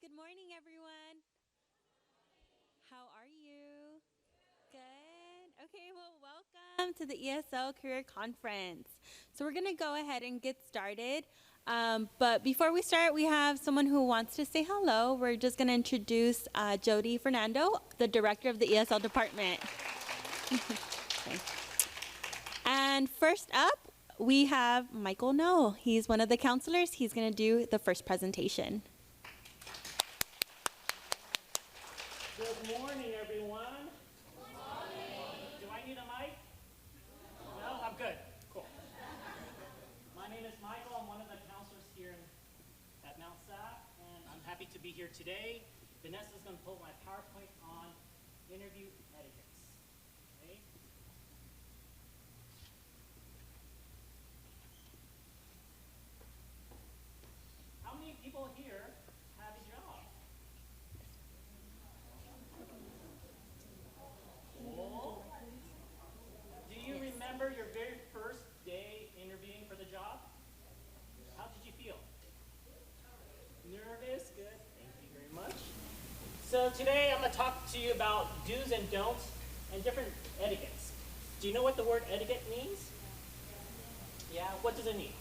Good morning, everyone. How are you? Good. Okay, well, welcome to the ESL Career Conference. So, we're going to go ahead and get started. But before we start, we have someone who wants to say hello. We're just going to introduce Jody Fernando, the director of the ESL department. Okay. And first up, we have Michael No. He's one of the counselors. He's going to do the first presentation. Good morning, everyone. Good morning. Do I need a mic? No? I'm good. Cool. My name is Michael. I'm one of the counselors here at Mount Sac, and I'm happy to be here today. Vanessa's going to pull my PowerPoint on interview etiquettes. Okay? How many people here have a job? Cool. Do you remember your very first day interviewing for the job? How did you feel? Nervous? Good. Thank you very much. So today I'm going to talk to you about do's and don'ts and different etiquettes. Do you know what the word etiquette means? Yeah? What does it mean?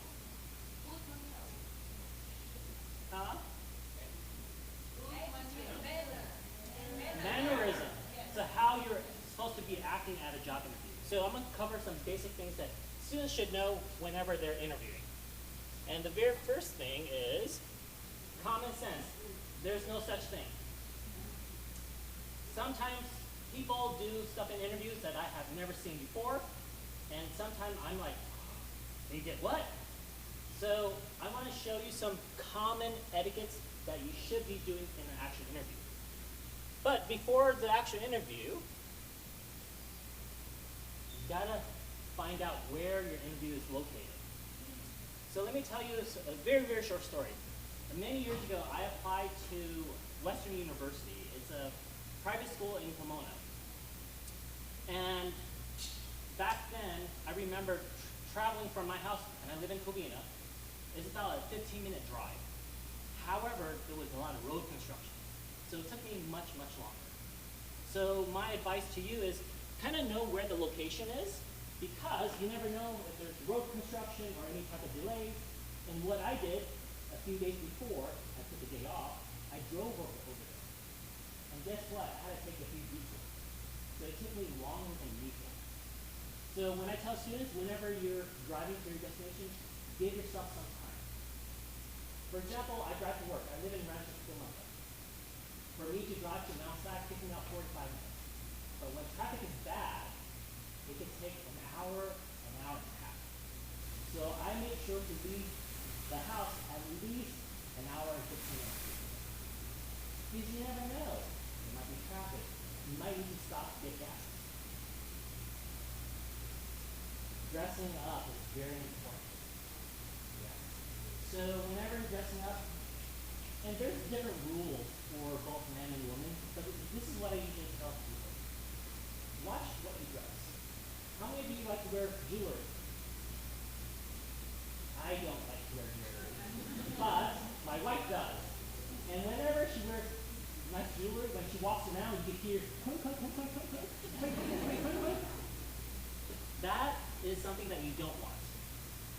Huh? Mannerism. So how you're supposed to be acting at a job interview. So I'm going to cover some basic things that students should know whenever they're interviewing. And the very first thing is common sense. There's no such thing. Sometimes people do stuff in interviews that I have never seen before, and sometimes I'm like, they did what? So I want to show you some common etiquettes that you should be doing in an actual interview. But before the actual interview, you gotta find out where your interview is located. So let me tell you a very, very short story. Many years ago, I applied to Western University. It's a private school in Pomona. And back then, I remember traveling from my house, and I live in Covina. It's about a 15-minute drive. However, there was a lot of road construction. So it took me much, much longer. So my advice to you is kind of know where the location is, because you never know if there's road construction or any type of delays. And what I did a few days before I took the day off, I drove over there. And guess what? I had to take a few detours. So it took me longer than usual. So when I tell students, whenever you're driving to your destination, give yourself some time. For example, I drive to work. I live in Rancho Cucamonga. For me to drive to Mount Sac, takes me about 45 minutes. But when traffic is bad, it can take an hour and a half. So I make sure to leave the house at least an hour and 15 minutes before. Because you never know. There might be traffic. You might need to stop to get gas. Dressing up is very important. Yeah. So whenever you're dressing up, and there's different rules for both men and women, but this is what I usually tell people. Watch what you dress. How many of you like to wear jewelry? I don't like to wear jewelry, but my wife does. And whenever she wears nice jewelry, when she walks around, you can hear clink, clink, clink, clink, clink, clink, clink, clink, clink, clink, clink. That is something that you don't want.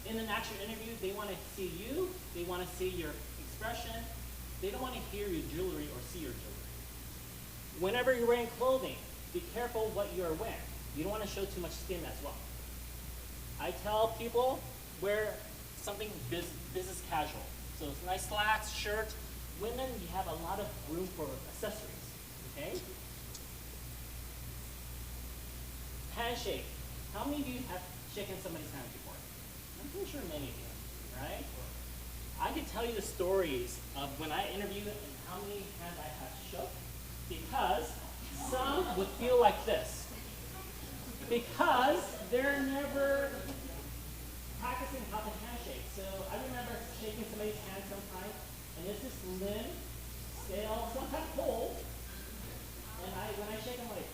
In an actual interview, they want to see you, they want to see your expression, they don't want to hear your jewelry or see your jewelry. Whenever you're wearing clothing, be careful what you are wearing. You don't want to show too much skin as well. I tell people, wear something business casual. So it's nice slacks, shirt. Women, you have a lot of room for accessories, okay? Handshake. How many of you have shaken somebody's hand before? I'm pretty sure many of you, right? I could tell you the stories of when I interviewed and how many hands I have shook, because some would feel like this. Because they're never practicing how to handshake. So I remember shaking somebody's hand sometime, and it's this limb, stale, sometimes cold, and when I shake, I'm like,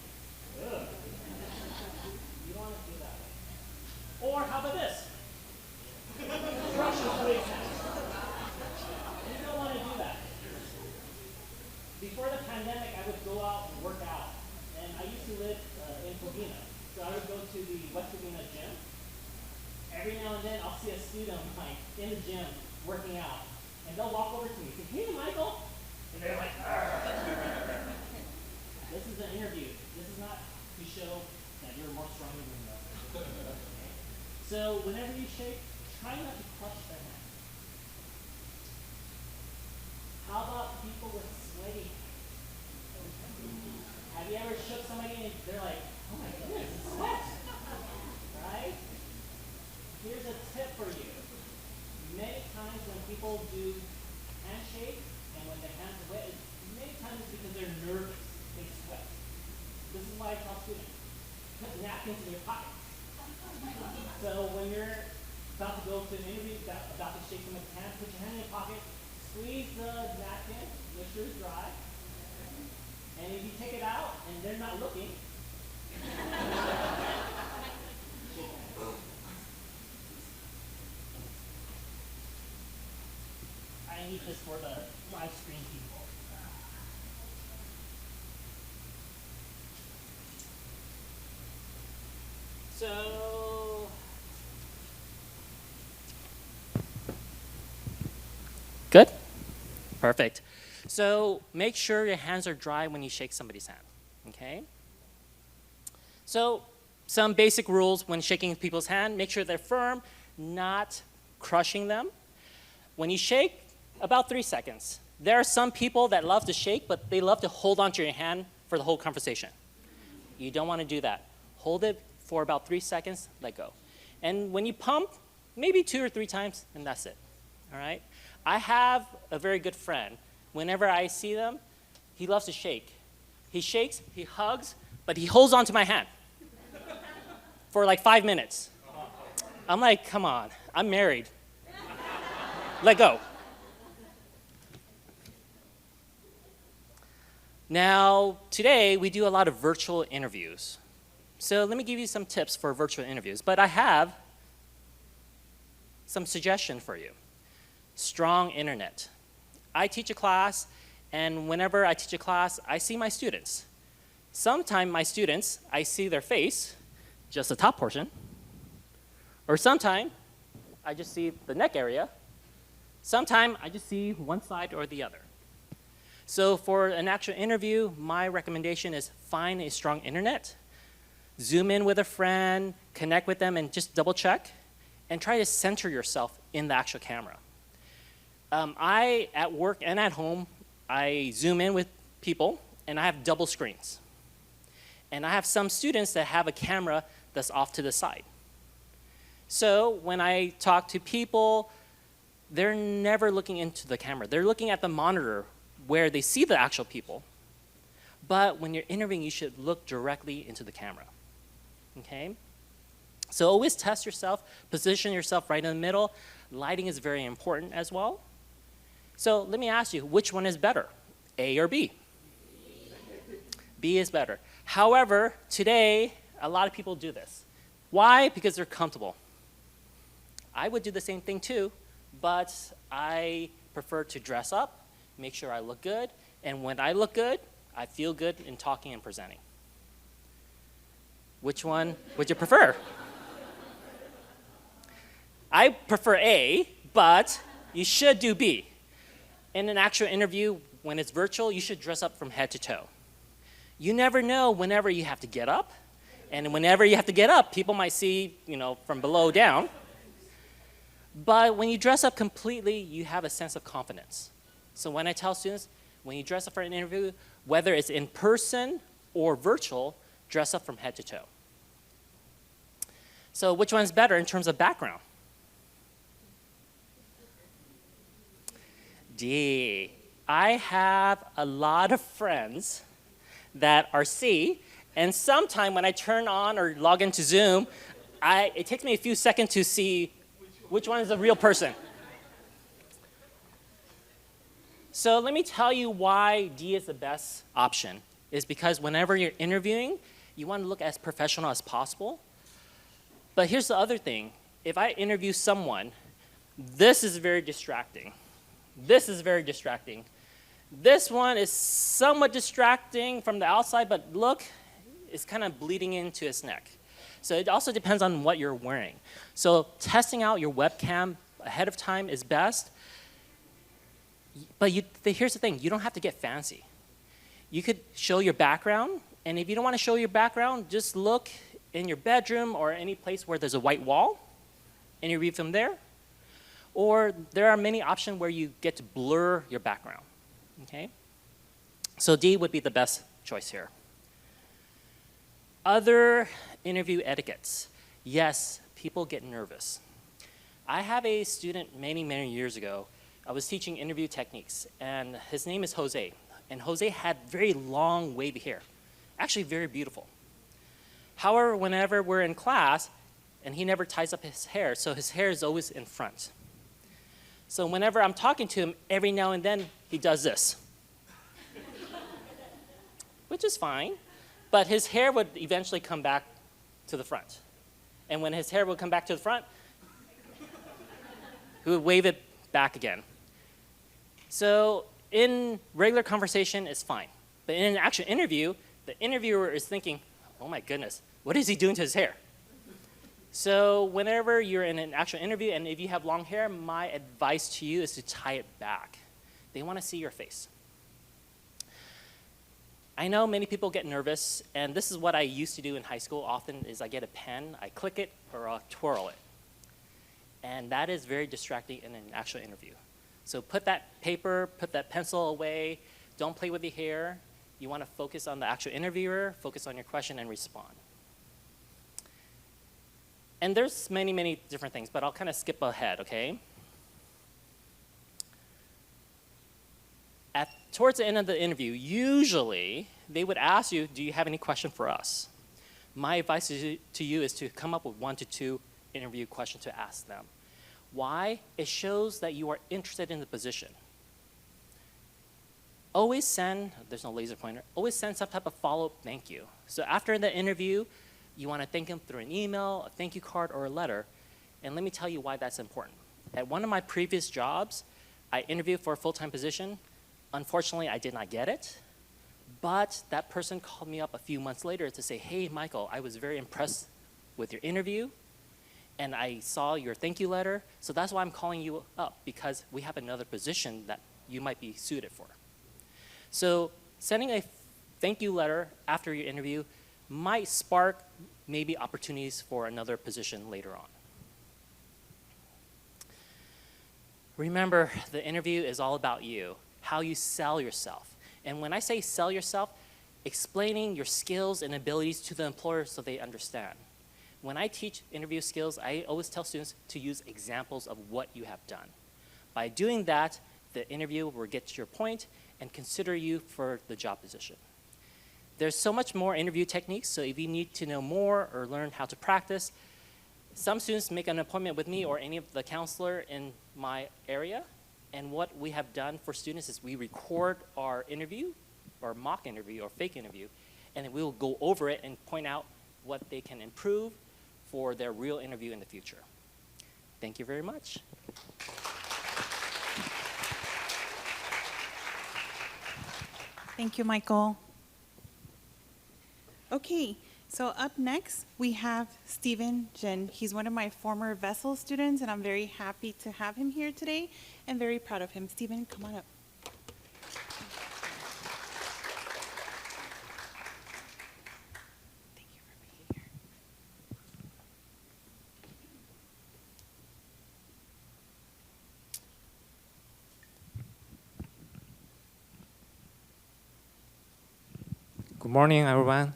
ugh. You don't want to do that way. Or how about this? Crush somebody's hand. You don't want to do that. pandemic, I would go out and work out. And I used to live in Covina. So I would go to the West Covina gym. Every now and then, I'll see a student like in the gym working out. And they'll walk over to me and say, "Hey, Michael." And they're like, "Arr." This is an interview. This is not to show that you're more stronger than the other. Okay? So whenever you shake, try not to clutch their hand. How about people with sweaty hands? Have you ever shook somebody and they're like, "Oh my goodness, it's sweat." Right? Here's a tip for you. Many times when people do handshake and when their hands are wet, many times it's because they're nervous. They sweat. This is why I tell students, put napkins in your pockets. So when you're about to go to an interview, about to shake someone's hand, put your hand in your pocket, squeeze the napkin, make sure it's dry. And if you take it out and they're not looking, shake hands. I need this for the live stream people. So, good? Perfect. So make sure your hands are dry when you shake somebody's hand, okay? So some basic rules when shaking people's hand, make sure they're firm, not crushing them. When you shake, about 3 seconds. There are some people that love to shake, but they love to hold onto your hand for the whole conversation. You don't want to do that. Hold it for about 3 seconds, let go. And when you pump, maybe 2 or 3 times, and that's it, all right? I have a very good friend. Whenever I see them, he loves to shake. He shakes, he hugs, but he holds onto my hand for like 5 minutes. I'm like, come on, I'm married. Let go. Now, today we do a lot of virtual interviews. So let me give you some tips for virtual interviews, but I have some suggestions for you. Strong internet. I teach a class, and whenever I teach a class, I see my students. Sometimes my students, I see their face, just the top portion, or sometimes I just see the neck area. Sometimes I just see one side or the other. So for an actual interview, my recommendation is find a strong internet, zoom in with a friend, connect with them, and just double check, and try to center yourself in the actual camera. I, at work and at home, I zoom in with people, and I have double screens. And I have some students that have a camera that's off to the side. So when I talk to people, they're never looking into the camera. They're looking at the monitor where they see the actual people. But when you're interviewing, you should look directly into the camera, okay? So always test yourself, position yourself right in the middle. Lighting is very important as well. So let me ask you, which one is better, A or B? B is better. However, today, a lot of people do this. Why? Because they're comfortable. I would do the same thing too, but I prefer to dress up, make sure I look good, and when I look good, I feel good in talking and presenting. Which one would you prefer? I prefer A, but you should do B. In an actual interview, when it's virtual, you should dress up from head to toe. You never know whenever you have to get up, and whenever you have to get up, people might see, from below down. But when you dress up completely, you have a sense of confidence. So when I tell students, when you dress up for an interview, whether it's in person or virtual, dress up from head to toe. So which one's better in terms of background? D. I have a lot of friends that are C, and sometime when I turn on or log into Zoom, it takes me a few seconds to see which one is a real person. So let me tell you why D is the best option. Is because whenever you're interviewing, you want to look as professional as possible. But here's the other thing. If I interview someone, this is very distracting. This is very distracting. This one is somewhat distracting from the outside, but look, it's kind of bleeding into his neck. So it also depends on what you're wearing. So testing out your webcam ahead of time is best. But here's the thing, you don't have to get fancy. You could show your background, and if you don't want to show your background, just look in your bedroom or any place where there's a white wall, and you read from there. Or there are many options where you get to blur your background, okay? So D would be the best choice here. Other interview etiquettes. Yes, people get nervous. I have a student many years ago. I was teaching interview techniques, and his name is Jose. And Jose had very long wavy hair, actually very beautiful. However, whenever we're in class, and he never ties up his hair, so his hair is always in front. So whenever I'm talking to him, every now and then, he does this, which is fine, but his hair would eventually come back to the front. And when his hair would come back to the front, he would wave it back again. So in regular conversation, it's fine. But in an actual interview, the interviewer is thinking, oh my goodness, what is he doing to his hair? So whenever you're in an actual interview, and if you have long hair, my advice to you is to tie it back. They want to see your face. I know many people get nervous, and this is what I used to do in high school often is I get a pen, I click it, or I'll twirl it. And that is very distracting in an actual interview. So put that paper, put that pencil away, don't play with your hair. You want to focus on the actual interviewer, focus on your question, and respond. And there's many different things, but I'll kind of skip ahead, okay? Towards the end of the interview, usually they would ask you, do you have any question for us? My advice to you is to come up with 1 to 2 interview questions to ask them. Why? It shows that you are interested in the position. Always send, there's no laser pointer, always send some type of follow-up thank you. So after the interview, you want to thank them through an email, a thank you card, or a letter. And let me tell you why that's important. At one of my previous jobs, I interviewed for a full-time position. Unfortunately, I did not get it. But that person called me up a few months later to say, hey, Michael, I was very impressed with your interview, and I saw your thank you letter, so that's why I'm calling you up, because we have another position that you might be suited for. So sending a thank you letter after your interview might spark maybe opportunities for another position later on. Remember, the interview is all about you, how you sell yourself. And when I say sell yourself, explaining your skills and abilities to the employer so they understand. When I teach interview skills, I always tell students to use examples of what you have done. By doing that, the interviewer will get to your point and consider you for the job position. There's so much more interview techniques, so if you need to know more or learn how to practice, some students make an appointment with me or any of the counselor in my area, and what we have done for students is we record our interview, or mock interview, or fake interview, and then we will go over it and point out what they can improve for their real interview in the future. Thank you very much. Thank you, Michael. Okay, so up next, we have Stephen Jin. He's one of my former Vessel students, and I'm very happy to have him here today and very proud of him. Stephen, come on up. Thank you for being here. Good morning, everyone.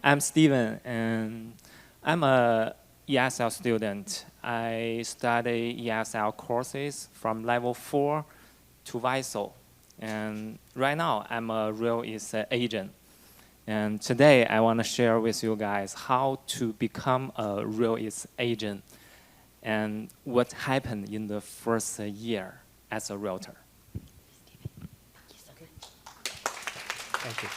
I'm Steven, and I'm a ESL student. I study ESL courses from level 4 to Vessel. And right now, I'm a real estate agent. And today, I want to share with you guys how to become a real estate agent and what happened in the first year as a realtor. Thank you.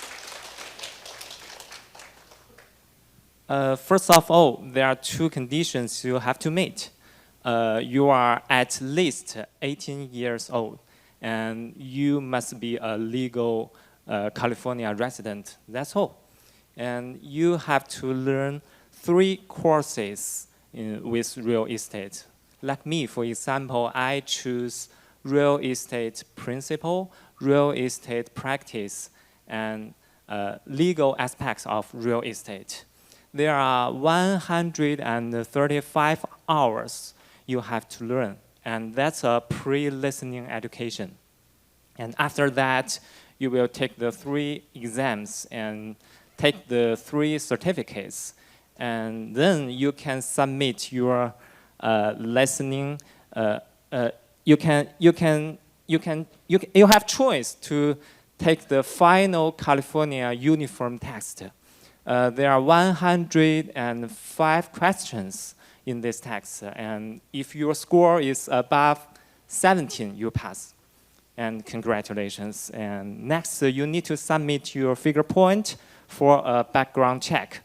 First of all, there are 2 conditions you have to meet. You are at least 18 years old, and you must be a legal California resident. That's all. And you have to learn 3 courses with real estate. Like me, for example, I choose real estate principle, real estate practice, and legal aspects of real estate. There are 135 hours you have to learn, and that's a pre-listening education. And after that, you will take the 3 exams and take the 3 certificates. And then you can submit your listening. You have choice to take the final California uniform test. There are 105 questions in this test, and if your score is above 17, you pass. And congratulations. And next, you need to submit your figure point for a background check.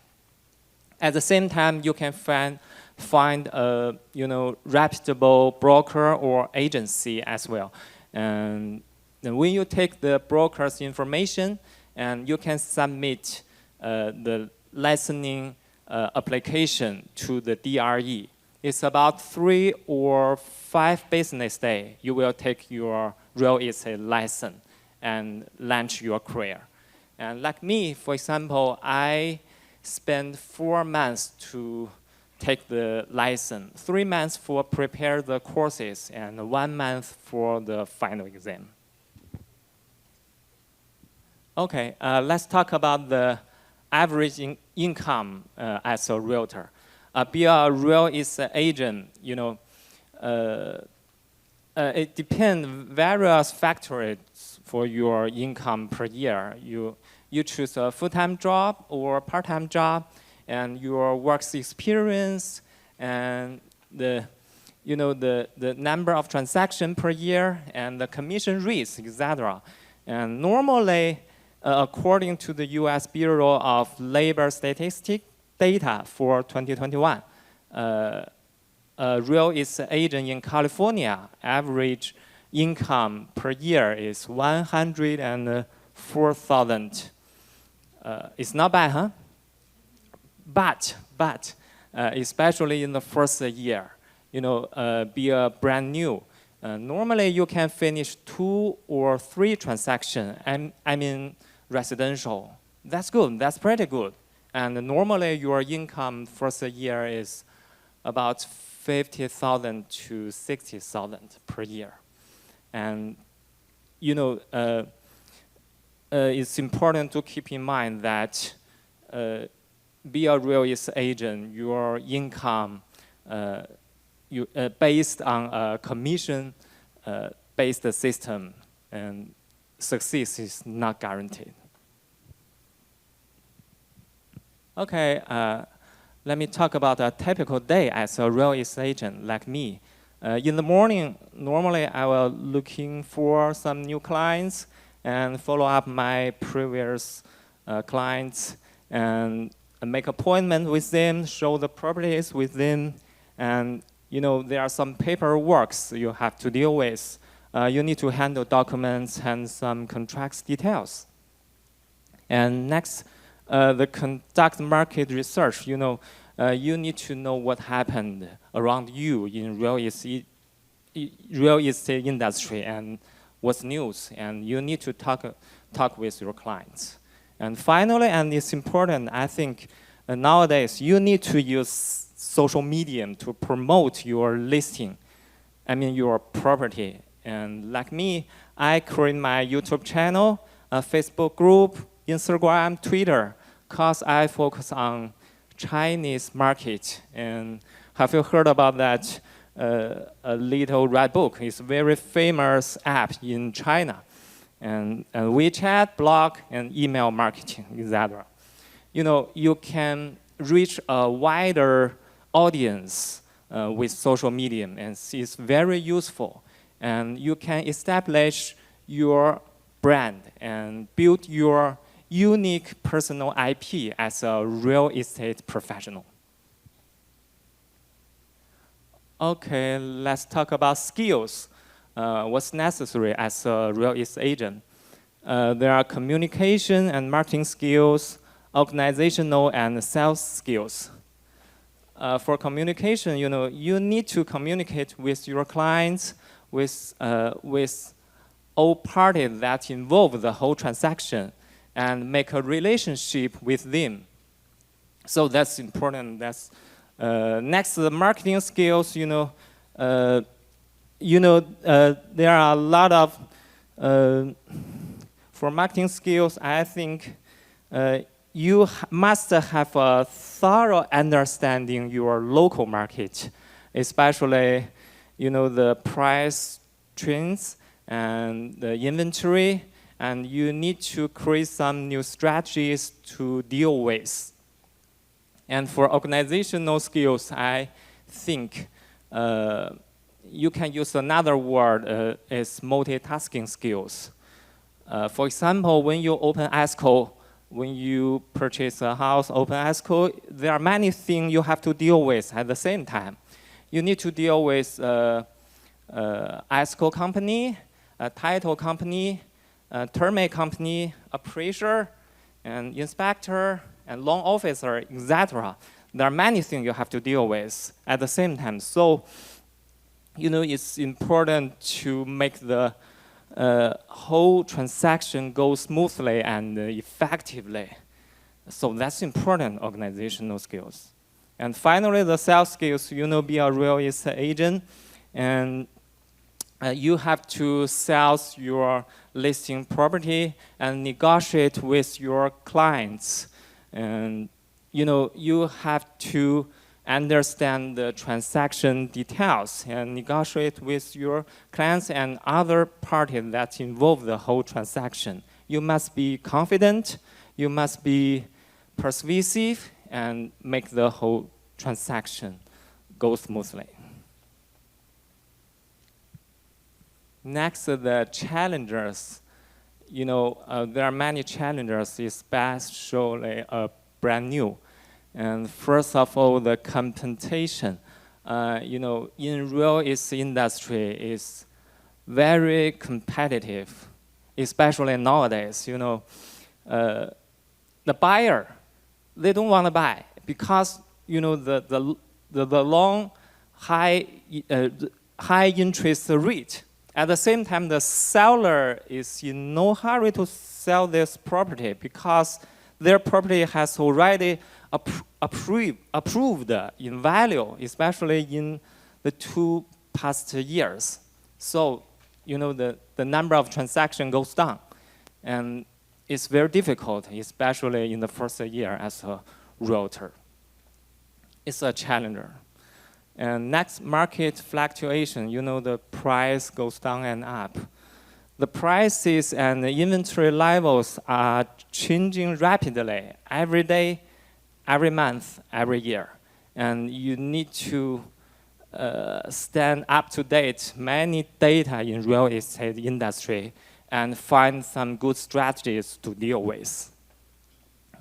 At the same time, you can find a reputable broker or agency as well. And when you take the broker's information, and you can submit the licensing application to the DRE. It's about 3 or 5 business days. You will take your real estate license and launch your career. And like me, for example, I spent 4 months to take the license, 3 months for prepare the courses, and 1 month for the final exam. Okay, let's talk about the average income as a realtor. Be a real estate agent, it depends various factors for your income per year. You choose a full-time job or part-time job, and your work experience, and the number of transactions per year, and the commission rates, etc. And normally, according to the U.S. Bureau of Labor Statistics data for 2021, a real estate agent in California average income per year is $104,000. It's not bad, huh? But especially in the first year, be a brand new. Normally, you can finish 2 or 3 transactions. I mean, residential. That's good. That's pretty good. And normally, your income first year is about $50,000 to $60,000 per year. And it's important to keep in mind that be a real estate agent, your income based on a commission-based system, and success is not guaranteed. Okay, let me talk about a typical day as a real estate agent like me. In the morning, normally I will looking for some new clients and follow up my previous clients and make appointment with them, show the properties with them, and there are some paperwork you have to deal with. You need to handle documents and some contracts details. And next, the conduct market research. You need to know what happened around you in real estate industry and what's news, and you need to talk with your clients. And finally, and it's important, I think nowadays you need to use social media to promote your listing, your property. And like me, I create my YouTube channel, a Facebook group, Instagram, Twitter, because I focus on Chinese market. And have you heard about that? A Little Red Book is a very famous app in China. And WeChat, blog, and email marketing, etc. You can reach a wider audience with social media, and it's very useful. And you can establish your brand and build your unique personal IP as a real estate professional. Okay, let's talk about skills. what's necessary as a real estate agent. There are communication and marketing skills, organizational and sales skills. For communication, you need to communicate with your clients, with all parties that involve the whole transaction, and make a relationship with them. So that's important. That's next, the marketing skills. There are a lot of for marketing skills. I think you must have a thorough understanding your local market, especially the price trends and the inventory, and you need to create some new strategies to deal with. And for organizational skills, I think you can use another word is multitasking skills. For example, when you open ESCO, when you purchase a house, open ESCO, there are many things you have to deal with at the same time. You need to deal with ESCO company, a title company, a termite company, appraiser, and inspector, and loan officer, etc. There are many things you have to deal with at the same time. So, it's important to make the whole transaction go smoothly and effectively. So that's important organizational skills. And finally, the sales skills, be a real estate agent, and you have to sell your listing property and negotiate with your clients. And you have to understand the transaction details and negotiate with your clients and other parties that involve the whole transaction. You must be confident, you must be persuasive, and make the whole transaction go smoothly. Next, the challengers. There are many challengers, especially brand new. And first of all, the compensation. In real estate industry is very competitive, especially nowadays. The buyer, they don't want to buy because the long high interest rate. At the same time, the seller is in no hurry to sell this property because their property has already approved in value, especially in the 2 past years. So, the number of transactions goes down. And it's very difficult, especially in the first year as a realtor. It's a challenger. And next, market fluctuation. The price goes down and up. The prices and the inventory levels are changing rapidly every day, every month, every year. And you need to stand up to date many data in real estate industry and find some good strategies to deal with.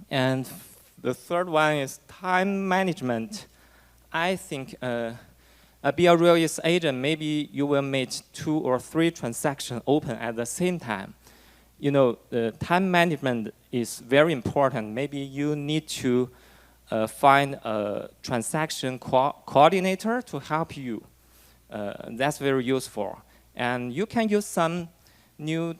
And the third one is time management. I think be a real estate agent, maybe you will make 2 or 3 transactions open at the same time. The time management is very important. Maybe you need to find a transaction coordinator to help you. That's very useful. And you can use some new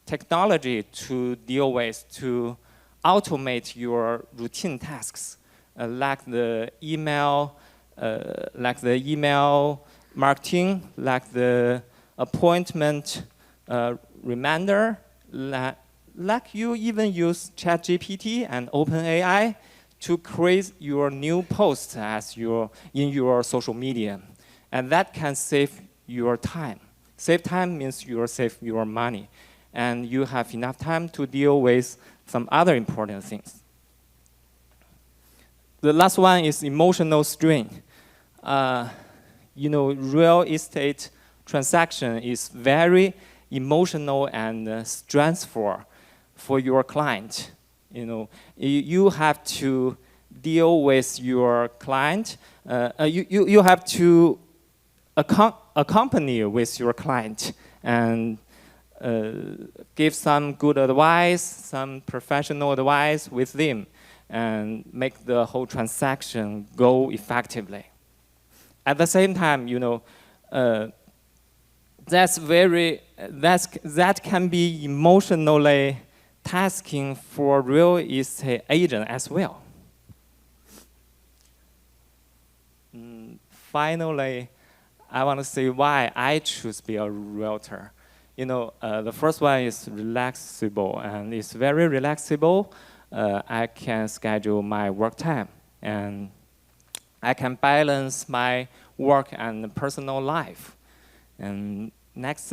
technology to deal with, to automate your routine tasks, like the email marketing, like the appointment reminder, like you even use ChatGPT and OpenAI to create your new post in your social media. And that can save your time. Save time means you save your money. And you have enough time to deal with some other important things. The last one is emotional strain. Real estate transaction is very emotional and stressful for your client. You have to deal with your client. You have to accompany with your client and give some good advice, some professional advice with them, and make the whole transaction go effectively. At the same time, that can be emotionally tasking for real estate agent as well. Finally, I want to say why I choose to be a realtor. The first one is relaxable, and it's very relaxable. I can schedule my work time, and I can balance my work and personal life. And next,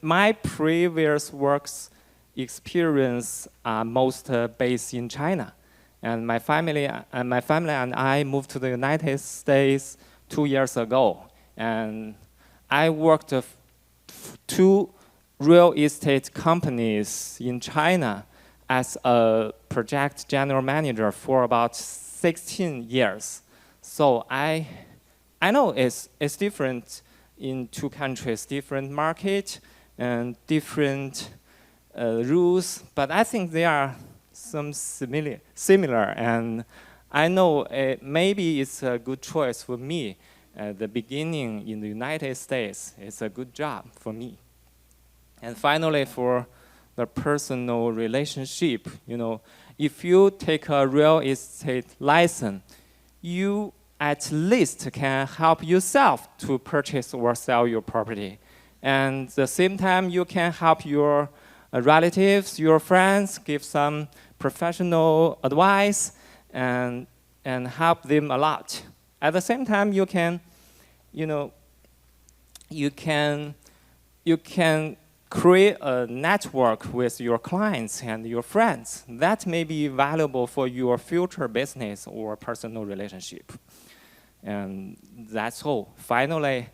my previous works experience are most based in China, and my family and I moved to the United States 2 years ago, and I worked two real estate companies in China as a project general manager for about 16 years. So I know it's different in two countries, different market and different rules, but I think there are some similar, and I know maybe it's a good choice for me. At the beginning in the United States, it's a good job for me. And finally, for the personal relationship, if you take a real estate license, you at least can help yourself to purchase or sell your property. And at the same time, you can help your relatives, your friends, give some professional advice and help them a lot. At the same time, you can create a network with your clients and your friends. That may be valuable for your future business or personal relationship. And that's all. Finally,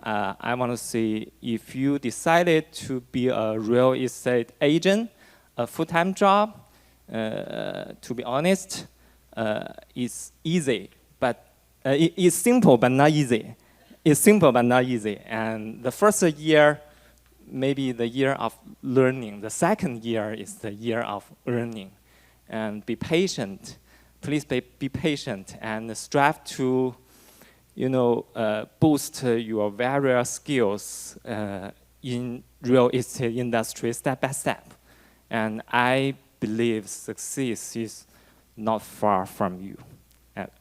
I want to say, if you decided to be a real estate agent, a full-time job, to be honest, it's easy, but it's simple but not easy. It's simple but not easy. And the first year, maybe the year of learning. The second year is the year of earning. And be patient. Please be patient and strive to, boost your various skills in real estate industry step by step. And I believe success is not far from you.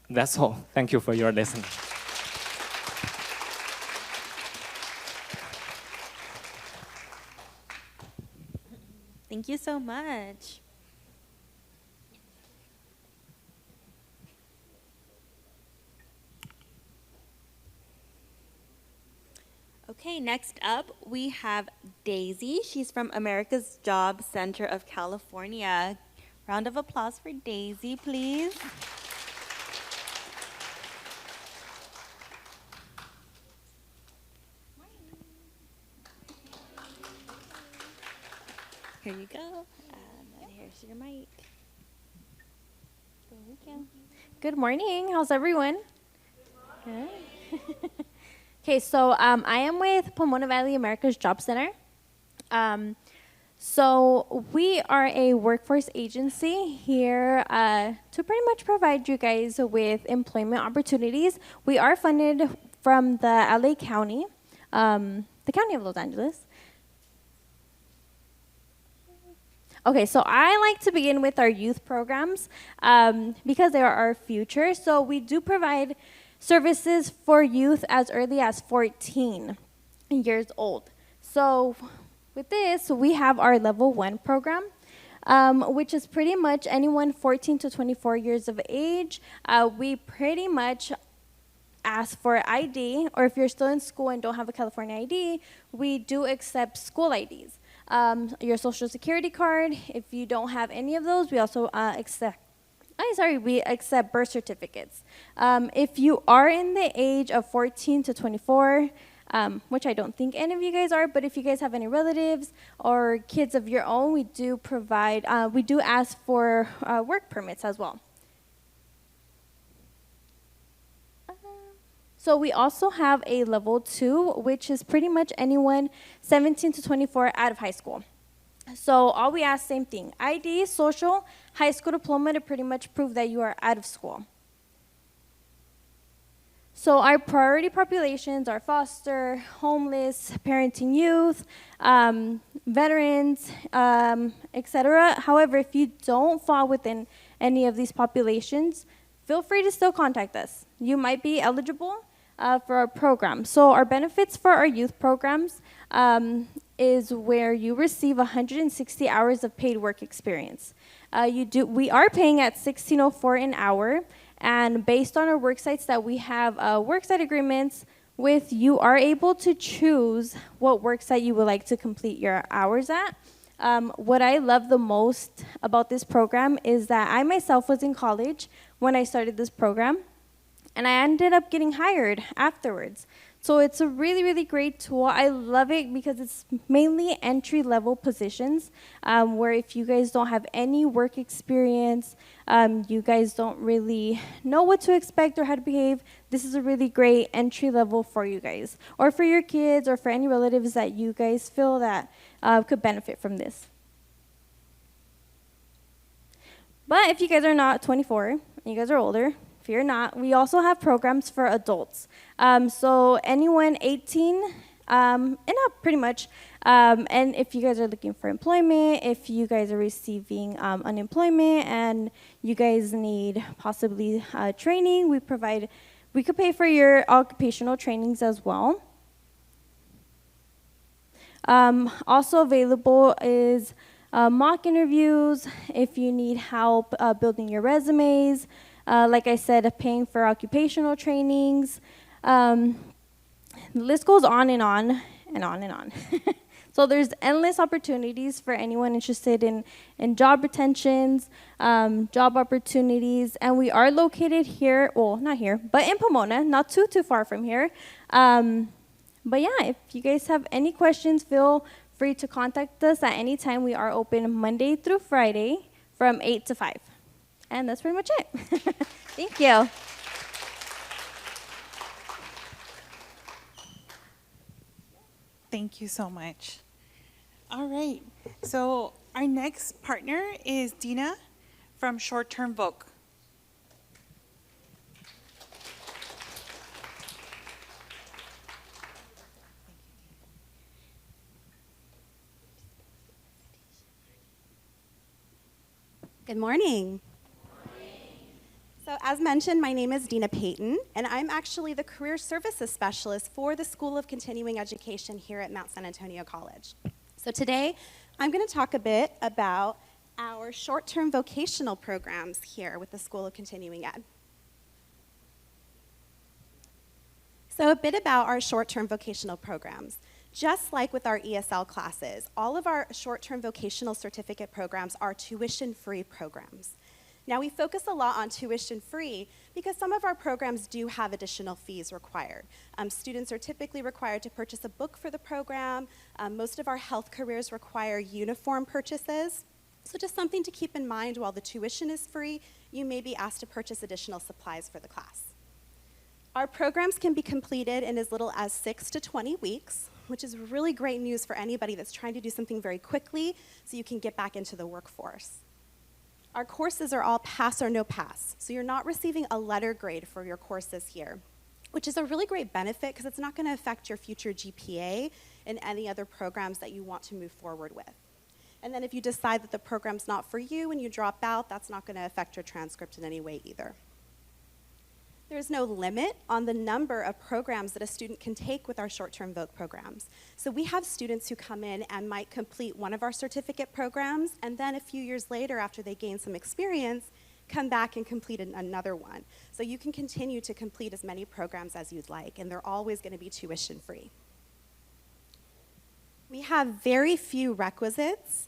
That's all. Thank you for your listening. Thank you so much. Okay, next up we have Daisy. She's from America's Job Center of California. Round of applause for Daisy, please. Here you go. And here's your mic. There we go. Good morning. How's everyone? Good. Okay, so I am with Pomona Valley America's Job Center. So we are a workforce agency here to pretty much provide you guys with employment opportunities. We are funded from the LA County, the County of Los Angeles. Okay, so I like to begin with our youth programs because they are our future. So we do provide services for youth as early as 14 years old. So with this, we have our level 1 program, which is pretty much anyone 14 to 24 years of age. We pretty much ask for ID, or if you're still in school and don't have a California ID, we do accept school IDs. Your social security card. If you don't have any of those, we also we accept birth certificates. If you are in the age of 14 to 24, which I don't think any of you guys are, but if you guys have any relatives or kids of your own, we do provide, we do ask for work permits as well. So we also have a level 2, which is pretty much anyone 17 to 24 out of high school. So all we ask, same thing, ID, social, high school diploma to pretty much prove that you are out of school. So our priority populations are foster, homeless, parenting youth, veterans, etc. However, if you don't fall within any of these populations, feel free to still contact us. You might be eligible for our program. So our benefits for our youth programs is where you receive 160 hours of paid work experience. We are paying at $16.04 an hour, and based on our work sites that we have work site agreements with, you are able to choose what work site you would like to complete your hours at. What I love the most about this program is that I myself was in college when I started this program, and I ended up getting hired afterwards. So it's a really, really great tool. I love it because it's mainly entry-level positions where if you guys don't have any work experience, you guys don't really know what to expect or how to behave, this is a really great entry level for you guys, or for your kids, or for any relatives that you guys feel that could benefit from this. But if you guys are not 24, and you guys are older, fear not, we also have programs for adults. So anyone 18 and up, pretty much. And if you guys are looking for employment, if you guys are receiving unemployment and you guys need possibly training, we could pay for your occupational trainings as well. Also available is mock interviews if you need help building your resumes. Like I said, paying for occupational trainings. The list goes on and on and on and on. So there's endless opportunities for anyone interested in job retentions, job opportunities, and we are located here, well, not here, but in Pomona, not too far from here. But yeah, if you guys have any questions, feel free to contact us at any time. We are open Monday through Friday from 8 to 5. And that's pretty much it. Thank you. Thank you so much. All right, so our next partner is Dina from Short Term Voc. Good morning. So as mentioned, my name is Dina Payton, and I'm actually the Career Services Specialist for the School of Continuing Education here at Mount San Antonio College. So today, I'm going to talk a bit about our short-term vocational programs here with the School of Continuing Ed. So a bit about our short-term vocational programs. Just like with our ESL classes, all of our short-term vocational certificate programs are tuition-free programs. Now, we focus a lot on tuition-free because some of our programs do have additional fees required. Students are typically required to purchase a book for the program. Most of our health careers require uniform purchases. So just something to keep in mind, while the tuition is free, you may be asked to purchase additional supplies for the class. Our programs can be completed in as little as 6 to 20 weeks, which is really great news for anybody that's trying to do something very quickly so you can get back into the workforce. Our courses are all pass or no pass, so you're not receiving a letter grade for your courses here, which is a really great benefit because it's not going to affect your future GPA in any other programs that you want to move forward with. And then if you decide that the program's not for you and you drop out, that's not going to affect your transcript in any way either. There's no limit on the number of programs that a student can take with our short-term voc programs. So we have students who come in and might complete one of our certificate programs, and then a few years later, after they gain some experience, come back and complete another one. So you can continue to complete as many programs as you'd like, and they're always going to be tuition-free. We have very few prerequisites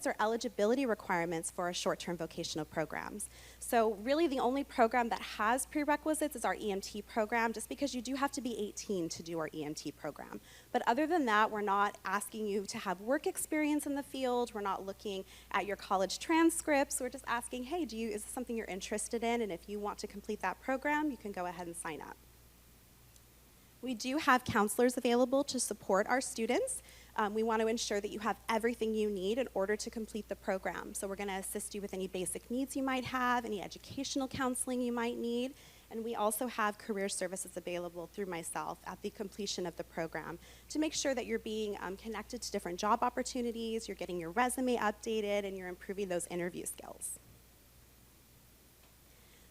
or eligibility requirements for our short-term vocational programs. So really the only program that has prerequisites is our EMT program, just because you do have to be 18 to do our EMT program. But other than that, we're not asking you to have work experience in the field. We're not looking at your college transcripts. We're just asking, hey, is this something you're interested in? And if you want to complete that program, you can go ahead and sign up. We do have counselors available to support our students. We want to ensure that you have everything you need in order to complete the program. So we're going to assist you with any basic needs you might have, any educational counseling you might need, and we also have career services available through myself at the completion of the program to make sure that you're being connected to different job opportunities, you're getting your resume updated, and you're improving those interview skills.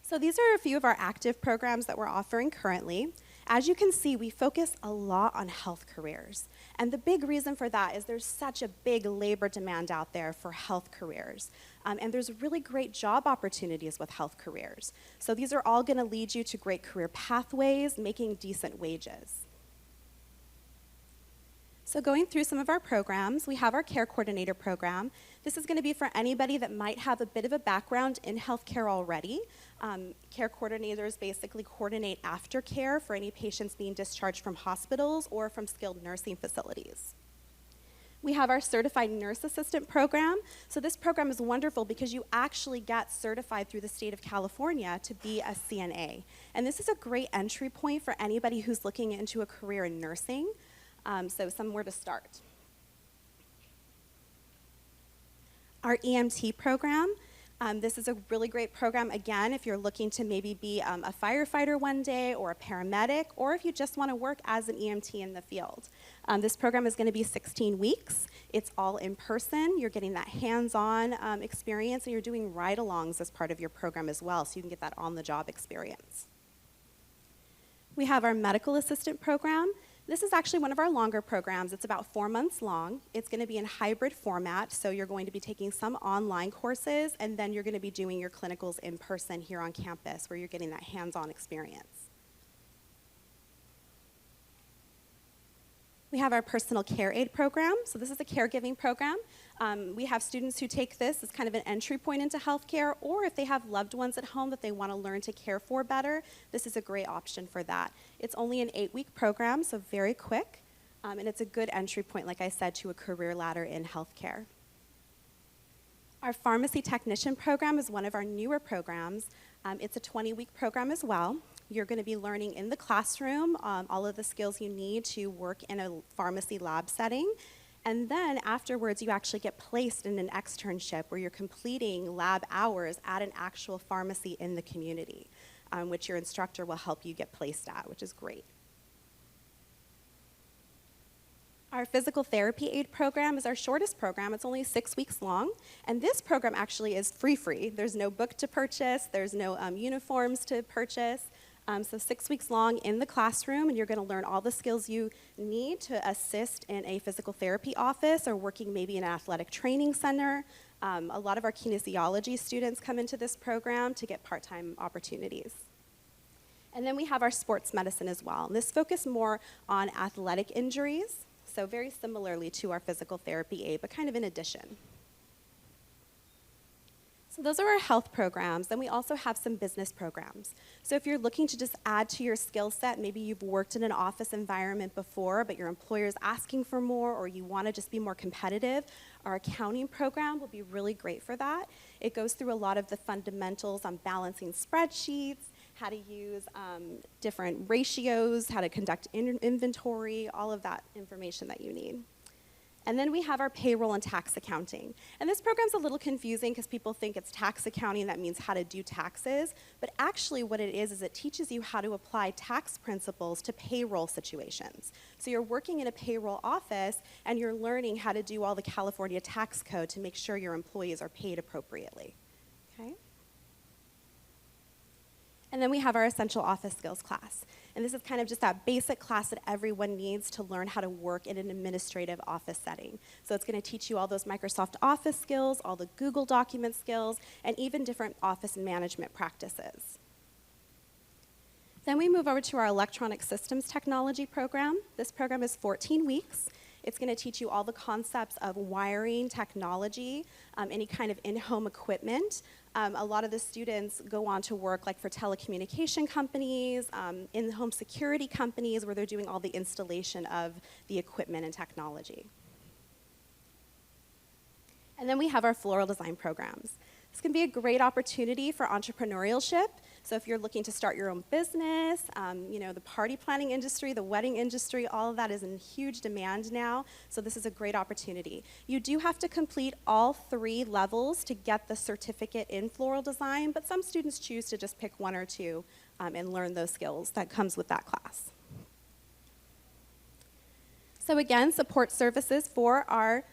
So these are a few of our active programs that we're offering currently. As you can see, we focus a lot on health careers. And the big reason for that is there's such a big labor demand out there for health careers. And there's really great job opportunities with health careers. So these are all gonna lead you to great career pathways, making decent wages. So going through some of our programs, we have our Care Coordinator program. This is going to be for anybody that might have a bit of a background in healthcare already. Care coordinators basically coordinate aftercare for any patients being discharged from hospitals or from skilled nursing facilities. We have our Certified Nurse Assistant program. So this program is wonderful because you actually get certified through the state of California to be a CNA. And this is a great entry point for anybody who's looking into a career in nursing. So somewhere to start. Our EMT program, this is a really great program, again, if you're looking to maybe be a firefighter one day or a paramedic, or if you just want to work as an EMT in the field. This program is going to be 16 weeks. It's all in person. You're getting that hands-on experience, and you're doing ride-alongs as part of your program as well, so you can get that on-the-job experience. We have our medical assistant program. This is actually one of our longer programs. It's about 4 months long. It's going to be in hybrid format, so you're going to be taking some online courses, and then you're going to be doing your clinicals in person here on campus, where you're getting that hands-on experience. We have our personal care aid program. So this is a caregiving program. We have students who take this as kind of an entry point into healthcare, or if they have loved ones at home that they want to learn to care for better, this is a great option for that. It's only an 8-week program, so very quick, and it's a good entry point, like I said, to a career ladder in healthcare. Our pharmacy technician program is one of our newer programs. It's a 20-week program as well. You're going to be learning in the classroom all of the skills you need to work in a pharmacy lab setting. And then afterwards, you actually get placed in an externship where you're completing lab hours at an actual pharmacy in the community, which your instructor will help you get placed at, which is great. Our physical therapy aid program is our shortest program. It's only 6 weeks long. And this program actually is free. There's no book to purchase. There's no uniforms to purchase. So 6 weeks long in the classroom, and you're going to learn all the skills you need to assist in a physical therapy office or working maybe in an athletic training center. A lot of our kinesiology students come into this program to get part-time opportunities. And then we have our sports medicine as well. This focuses more on athletic injuries, so very similarly to our physical therapy aid, but kind of in addition. So those are our health programs. Then we also have some business programs. So if you're looking to just add to your skill set, maybe you've worked in an office environment before, but your employer is asking for more, or you want to just be more competitive, our accounting program will be really great for that. It goes through a lot of the fundamentals on balancing spreadsheets, how to use different ratios, how to conduct inventory, all of that information that you need. And then we have our payroll and tax accounting. And this program's a little confusing because people think it's tax accounting, that means how to do taxes. But actually what it is it teaches you how to apply tax principles to payroll situations. So you're working in a payroll office and you're learning how to do all the California tax code to make sure your employees are paid appropriately. Okay? And then we have our essential office skills class. And this is kind of just that basic class that everyone needs to learn how to work in an administrative office setting. So it's going to teach you all those Microsoft Office skills, all the Google document skills, and even different office management practices. Then we move over to our electronic systems technology program. This program is 14 weeks. It's going to teach you all the concepts of wiring, technology, any kind of in-home equipment. A lot of the students go on to work like for telecommunication companies, in-home security companies where they're doing all the installation of the equipment and technology. And then we have our floral design programs. This can be a great opportunity for entrepreneurship. So if you're looking to start your own business, the party planning industry, the wedding industry, all of that is in huge demand now. So this is a great opportunity. You do have to complete all 3 levels to get the certificate in floral design, but some students choose to just pick 1 or 2 and learn those skills that comes with that class. So again, support services for our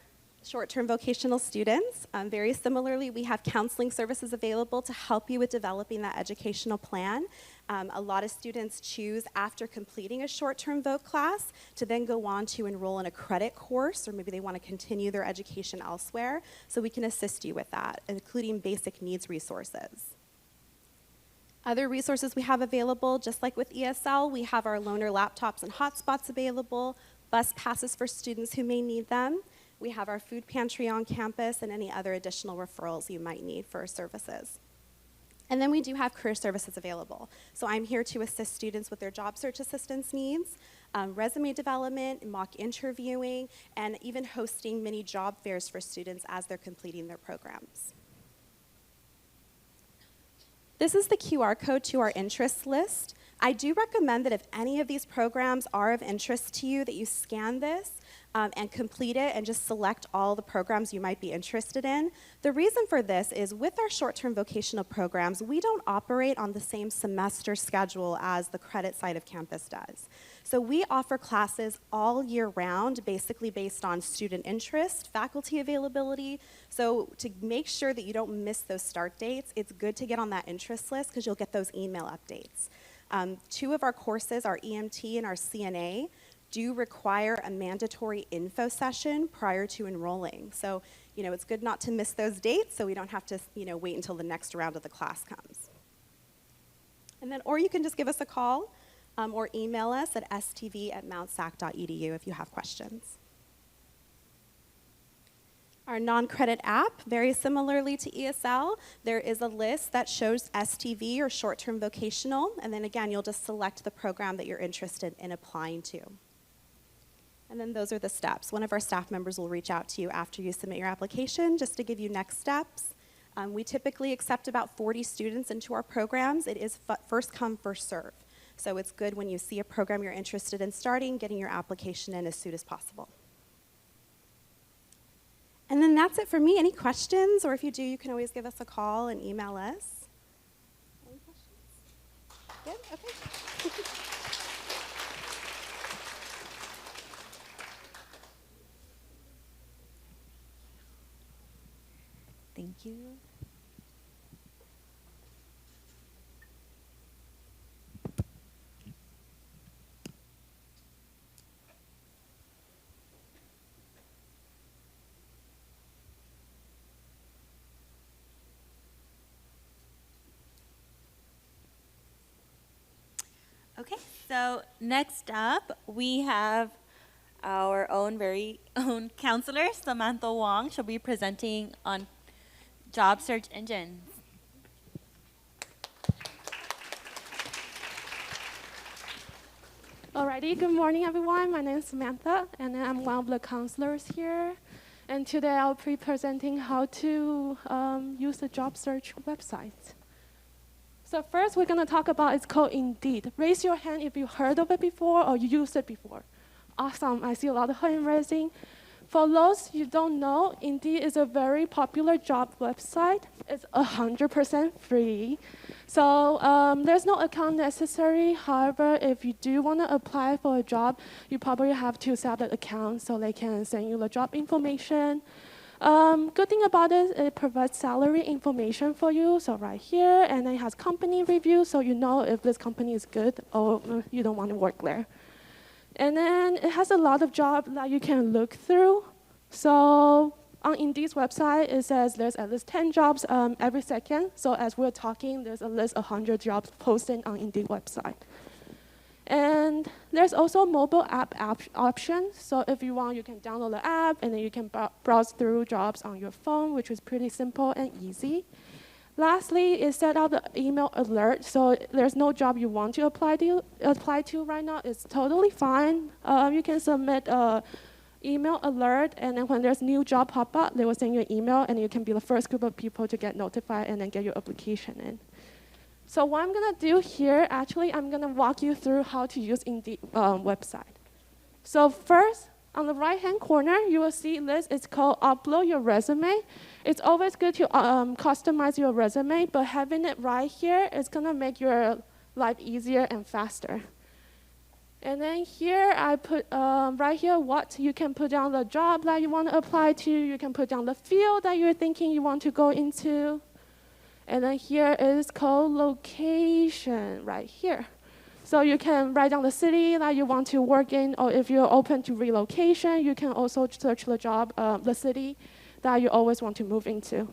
short-term vocational students. Very similarly, we have counseling services available to help you with developing that educational plan. A lot of students choose, after completing a short-term voc class, to then go on to enroll in a credit course, or maybe they want to continue their education elsewhere. So we can assist you with that, including basic needs resources. Other resources we have available, just like with ESL, we have our loaner laptops and hotspots available, bus passes for students who may need them. We have our food pantry on campus and any other additional referrals you might need for our services. And then we do have career services available. So I'm here to assist students with their job search assistance needs, resume development, mock interviewing, and even hosting mini job fairs for students as they're completing their programs. This is the QR code to our interest list. I do recommend that if any of these programs are of interest to you, that you scan this and complete it and just select all the programs you might be interested in. The reason for this is with our short-term vocational programs, we don't operate on the same semester schedule as the credit side of campus does. So we offer classes all year round, basically based on student interest, faculty availability. So to make sure that you don't miss those start dates, it's good to get on that interest list because you'll get those email updates. 2 of our courses, our EMT and our CNA, do require a mandatory info session prior to enrolling. So, it's good not to miss those dates so we don't have to, wait until the next round of the class comes. And then, or you can just give us a call or email us at stv@mountsac.edu if you have questions. Our non-credit app, very similarly to ESL, there is a list that shows STV or short-term vocational, and then again, you'll just select the program that you're interested in applying to. And then those are the steps. One of our staff members will reach out to you after you submit your application just to give you next steps. We typically accept about 40 students into our programs. It is first come, first serve. So it's good when you see a program you're interested in starting, getting your application in as soon as possible. And then that's it for me. Any questions? Or if you do, you can always give us a call and email us. Any questions? Good? Okay. Thank you. Okay, so next up we have our very own counselor, Samantha Wong. She'll be presenting on job search engines. Alrighty, good morning everyone. My name is Samantha and I'm one of the counselors here. And today I'll be presenting how to use the job search website. So first we're gonna talk about, it's called Indeed. Raise your hand if you heard of it before or you used it before. Awesome, I see a lot of hand raising. For those you don't know, Indeed is a very popular job website. It's 100% free. So there's no account necessary. However, if you do want to apply for a job, you probably have to set up an account so they can send you the job information. Good thing about it provides salary information for you. So right here, and it has company review, so you know if this company is good or you don't want to work there. And then it has a lot of jobs that you can look through. So on Indeed's website, it says there's at least 10 jobs every second. So as we're talking, there's at least 100 jobs posted on Indeed website. And there's also mobile app option. So if you want, you can download the app, and then you can browse through jobs on your phone, which is pretty simple and easy. Lastly, it set up the email alert, so there's no job you want to apply to right now. It's totally fine. You can submit an email alert, and then when there's new job pop up, they will send you an email, and you can be the first group of people to get notified and then get your application in. So what I'm going to do here, actually, I'm going to walk you through how to use Indeed website. So first, on the right-hand corner, you will see this. It's called Upload Your Resume. It's always good to customize your resume, but having it right here is going to make your life easier and faster. And then here, I put right here what you can put down the job that you want to apply to. You can put down the field that you're thinking you want to go into. And then here is called location right here. So you can write down the city that you want to work in, or if you're open to relocation, you can also search the job, the city that you always want to move into.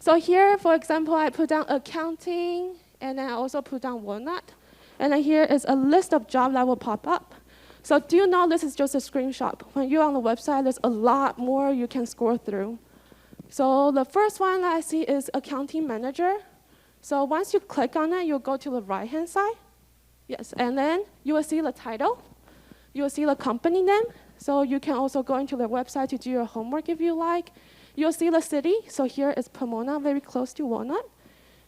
So here, for example, I put down accounting, and then I also put down Walnut. And then here is a list of jobs that will pop up. So do you know this is just a screenshot? When you're on the website, there's a lot more you can scroll through. So the first one that I see is accounting manager. So once you click on it, you'll go to the right-hand side. Yes, and then you will see the title. You will see the company name. So you can also go into their website to do your homework if you like. You'll see the city. So here is Pomona, very close to Walnut.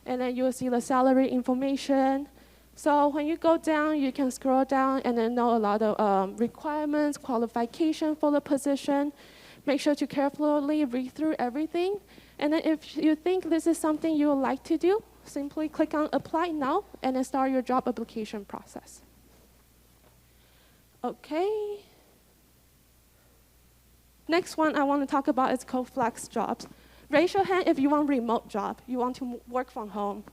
And then you will see the salary information. So when you go down, you can scroll down and then know a lot of requirements, qualification for the position. Make sure to carefully read through everything. And then if you think this is something you would like to do, simply click on Apply Now and then start your job application process. Okay. Next one I want to talk about is called Flex Jobs. Raise your hand if you want a remote job. You want to work from home.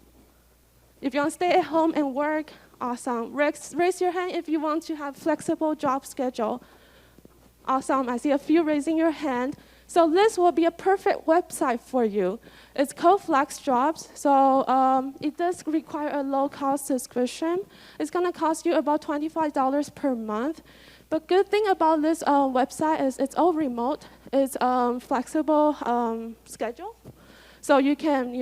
If you want to stay at home and work, awesome. Raise your hand if you want to have flexible job schedule. Awesome, I see a few raising your hand. So this will be a perfect website for you. It's called Flex Jobs, so it does require a low-cost subscription. It's gonna cost you about $25 per month. But good thing about this website is it's all remote. It's flexible schedule. So you can,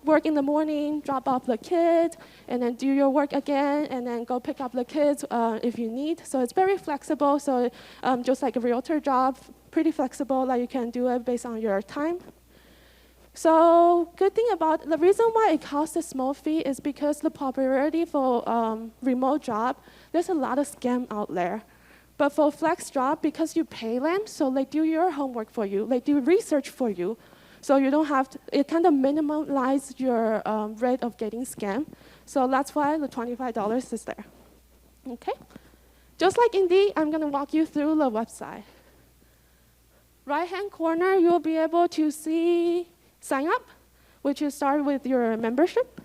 work in the morning, drop off the kids, and then do your work again, and then go pick up the kids if you need. So it's very flexible. So just like a realtor job, pretty flexible that you can do it based on your time. So good thing about the reason why it costs a small fee is because the popularity for remote job, there's a lot of scam out there. But for flex job, because you pay them, so they do your homework for you, they do research for you. So you don't have to, it kind of minimizes your rate of getting scammed. So that's why the $25 is there. Okay? Just like Indeed, I'm going to walk you through the website. Right-hand corner, you'll be able to see sign up, which is start with your membership.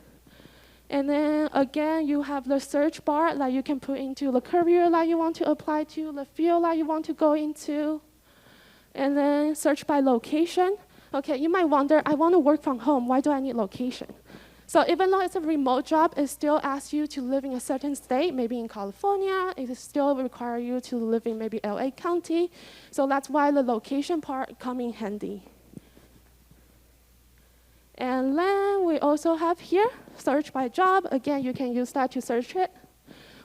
And then again, you have the search bar that you can put into the career that you want to apply to, the field that you want to go into. And then search by location. Okay, you might wonder, I want to work from home. Why do I need location? So even though it's a remote job, it still asks you to live in a certain state, maybe in California. It still requires you to live in maybe LA County. So that's why the location part comes in handy. And then we also have here, search by job. Again, you can use that to search it.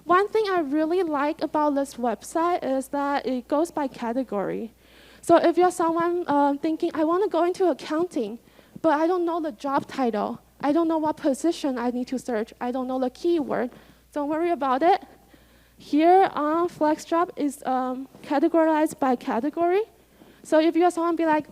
One thing I really like about this website is that it goes by category. So if you're someone thinking, I want to go into accounting, but I don't know the job title, I don't know what position I need to search, I don't know the keyword, don't worry about it. Here on FlexJob is categorized by category. So if you're someone be like,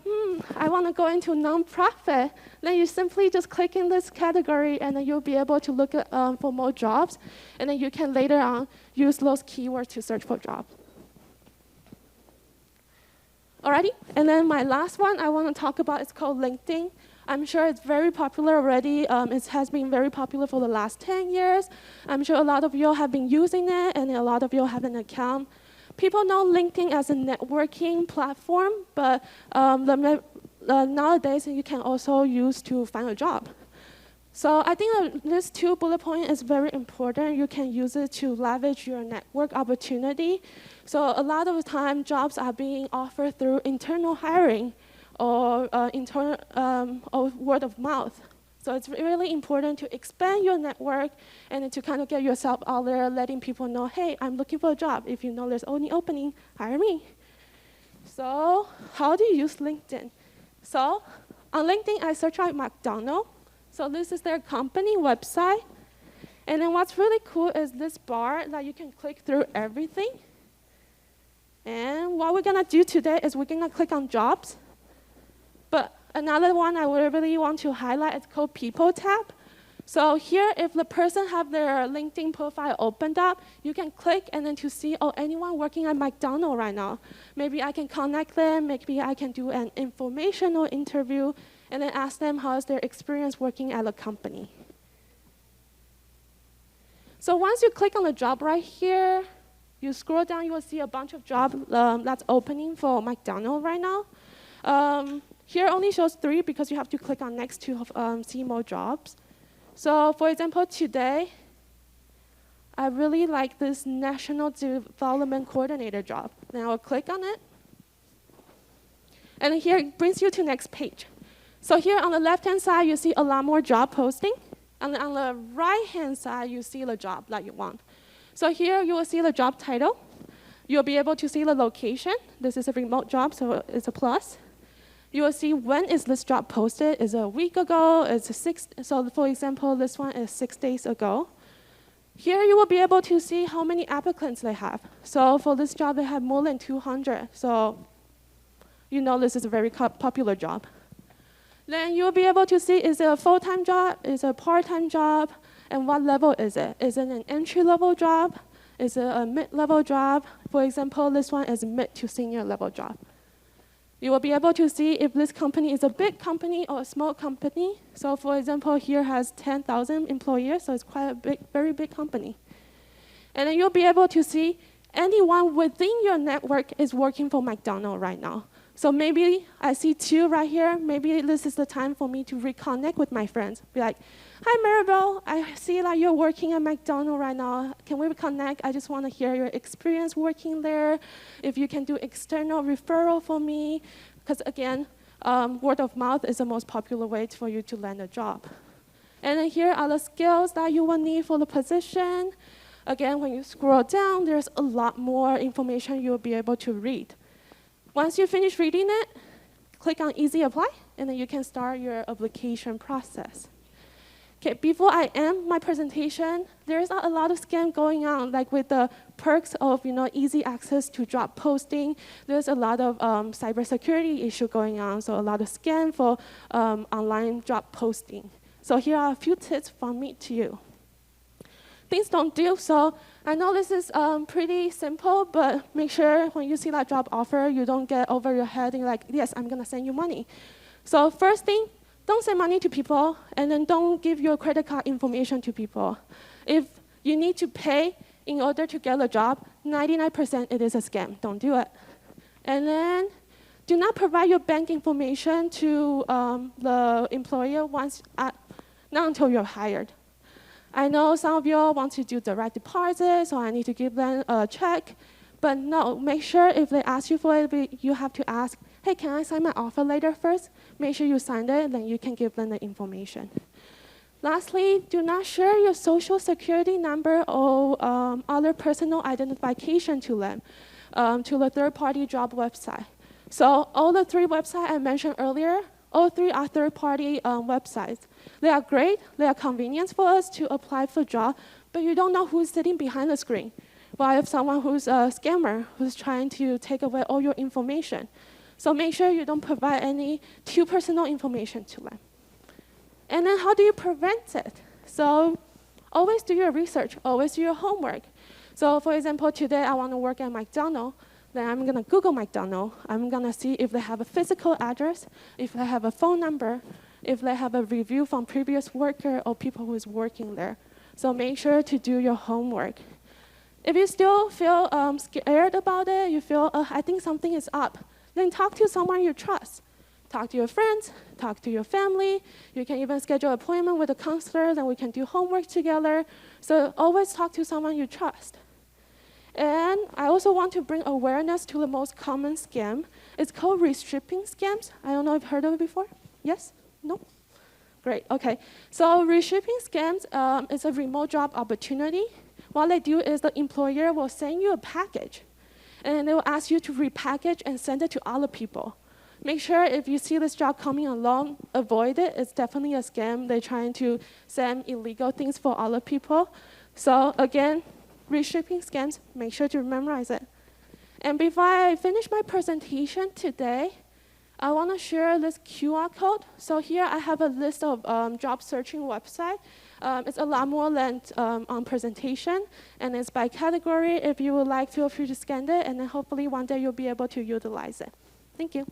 I want to go into nonprofit, then you simply just click in this category and then you'll be able to look at, for more jobs. And then you can later on use those keywords to search for jobs. Alrighty, and then my last one I want to talk about is called LinkedIn. I'm sure it's very popular already. It has been very popular for the last 10 years. I'm sure a lot of you have been using it, and a lot of you have an account. People know LinkedIn as a networking platform, but nowadays you can also use to find a job. So I think this 2 bullet point is very important. You can use it to leverage your network opportunity. So a lot of the time, jobs are being offered through internal hiring or or word of mouth. So it's really important to expand your network and to kind of get yourself out there, letting people know, hey, I'm looking for a job. If you know there's only opening, hire me. So how do you use LinkedIn? So on LinkedIn, I search out McDonald's. So this is their company website. And then what's really cool is this bar that you can click through everything. And what we're gonna do today is we're gonna click on jobs. But another one I would really want to highlight is called People tab. So here, if the person have their LinkedIn profile opened up, you can click and then to see, oh, anyone working at McDonald's right now. Maybe I can connect them, maybe I can do an informational interview, and then ask them how is their experience working at a company. So once you click on the job right here, you scroll down, you will see a bunch of jobs that's opening for McDonald's right now. Here only shows 3 because you have to click on next to see more jobs. So for example, today, I really like this National Development Coordinator job. Then I'll click on it. And here it brings you to next page. So here on the left-hand side, you see a lot more job posting. And on the right-hand side, you see the job that you want. So here you will see the job title. You'll be able to see the location. This is a remote job, so it's a plus. You will see when is this job posted. Is it a week ago? Is it 6? So for example, this one is 6 days ago. Here you will be able to see how many applicants they have. So for this job, they have more than 200. So you know this is a very popular job. Then you'll be able to see, is it a full-time job? Is it a part-time job? And what level is it? Is it an entry-level job? Is it a mid-level job? For example, this one is mid to senior level job. You will be able to see if this company is a big company or a small company. So for example, here has 10,000 employees, so it's quite a big, very big company. And then you'll be able to see anyone within your network is working for McDonald's right now. So maybe I see 2 right here. Maybe this is the time for me to reconnect with my friends. Be like, hi, Maribel. I see that you're working at McDonald's right now. Can we reconnect? I just want to hear your experience working there. If you can do external referral for me. Because again, word of mouth is the most popular way for you to land a job. And then here are the skills that you will need for the position. Again, when you scroll down, there's a lot more information you'll be able to read. Once you finish reading it, click on Easy Apply, and then you can start your application process. Okay, before I end my presentation, there's a lot of scam going on, like with the perks of easy access to job posting. There's a lot of cybersecurity issue going on, so a lot of scam for online job posting. So here are a few tips from me to you. Things don't do so. I know this is pretty simple, but make sure when you see that job offer, you don't get over your head and you're like, yes, I'm gonna send you money. So first thing, don't send money to people, and then don't give your credit card information to people. If you need to pay in order to get a job, 99% it is a scam. Don't do it. And then do not provide your bank information to the employer not until you're hired. I know some of you all want to do direct deposit, so I need to give them a check. But no, make sure if they ask you for it, you have to ask, hey, can I sign my offer letter first? Make sure you signed it, then you can give them the information. Lastly, do not share your social security number or other personal identification to them, to the third-party job website. So all the 3 websites I mentioned earlier, all 3 are third-party websites. They are great, they are convenient for us to apply for a job, but you don't know who's sitting behind the screen. Well, if someone who's a scammer who's trying to take away all your information. So make sure you don't provide any too personal information to them. And then how do you prevent it? So always do your research, always do your homework. So for example, today I want to work at McDonald's. Then I'm going to Google McDonald's. I'm going to see if they have a physical address, if they have a phone number, if they have a review from previous worker or people who is working there. So make sure to do your homework. If you still feel scared about it, you feel, I think something is up, then talk to someone you trust. Talk to your friends, talk to your family. You can even schedule an appointment with a counselor, and we can do homework together. So always talk to someone you trust. And I also want to bring awareness to the most common scam. It's called restripping scams. I don't know if you've heard of it before. Yes? No? Great, okay. So restripping scams is a remote job opportunity. What they do is the employer will send you a package, and they will ask you to repackage and send it to other people. make sure if you see this job coming along, avoid it. It's definitely a scam. They're trying to send illegal things for other people. So again, reshaping scams, make sure to memorize it. And before I finish my presentation today, I want to share this QR code. So here I have a list of job searching websites. It's a lot more than on presentation, and it's by category. If you would like, feel free to scan it, and then hopefully one day you'll be able to utilize it. Thank you.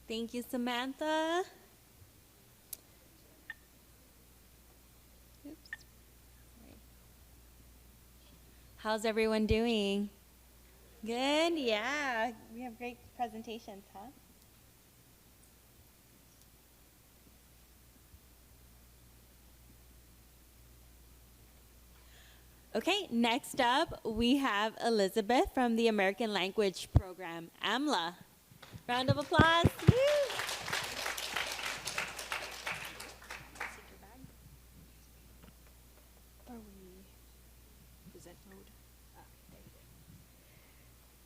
Thank you, Samantha. Oops. How's everyone doing? Good, yeah. We have great presentations, huh? Okay, next up, we have Elizabeth from the American Language Program, AMLA. Round of applause. Woo!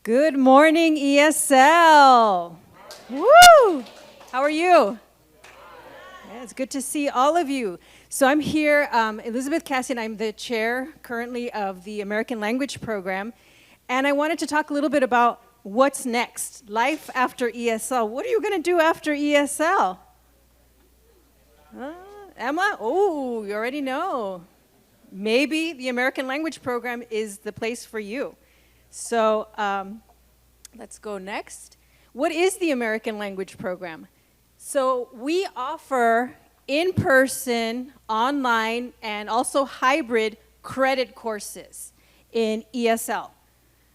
Good morning, ESL. Woo! How are you? Yeah, it's good to see all of you. So I'm here, Elizabeth Cassian. I'm the chair currently of the American Language Program. And I wanted to talk a little bit about what's next, life after ESL. What are you going to do after ESL? Emma? Oh, you already know. Maybe the American Language Program is the place for you. So let's go next. What is the American Language Program? So we offer in-person, online, and also hybrid credit courses in ESL.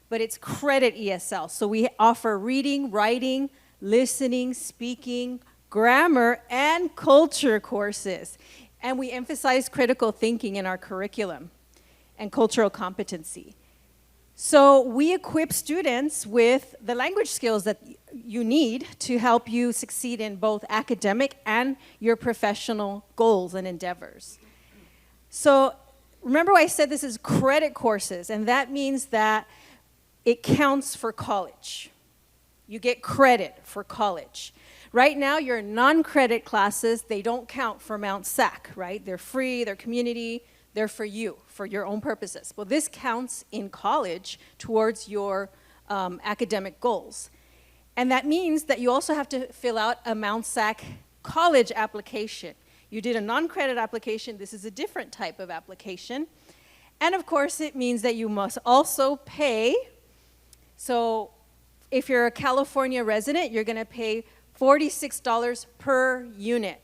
But it's credit ESL. So we offer reading, writing, listening, speaking, grammar, and culture courses. And we emphasize critical thinking in our curriculum and cultural competency. So we equip students with the language skills that you need to help you succeed in both academic and your professional goals and endeavors. So remember I said this is credit courses, and that means that it counts for college. You get credit for college. Right now, your non-credit classes, they don't count for Mount SAC, right? They're free, they're community, they're for you, for your own purposes. Well, this counts in college towards your academic goals. And that means that you also have to fill out a Mount SAC college application. You did a non-credit application, this is a different type of application. And of course, it means that you must also pay. So if you're a California resident, you're gonna pay $46 per unit.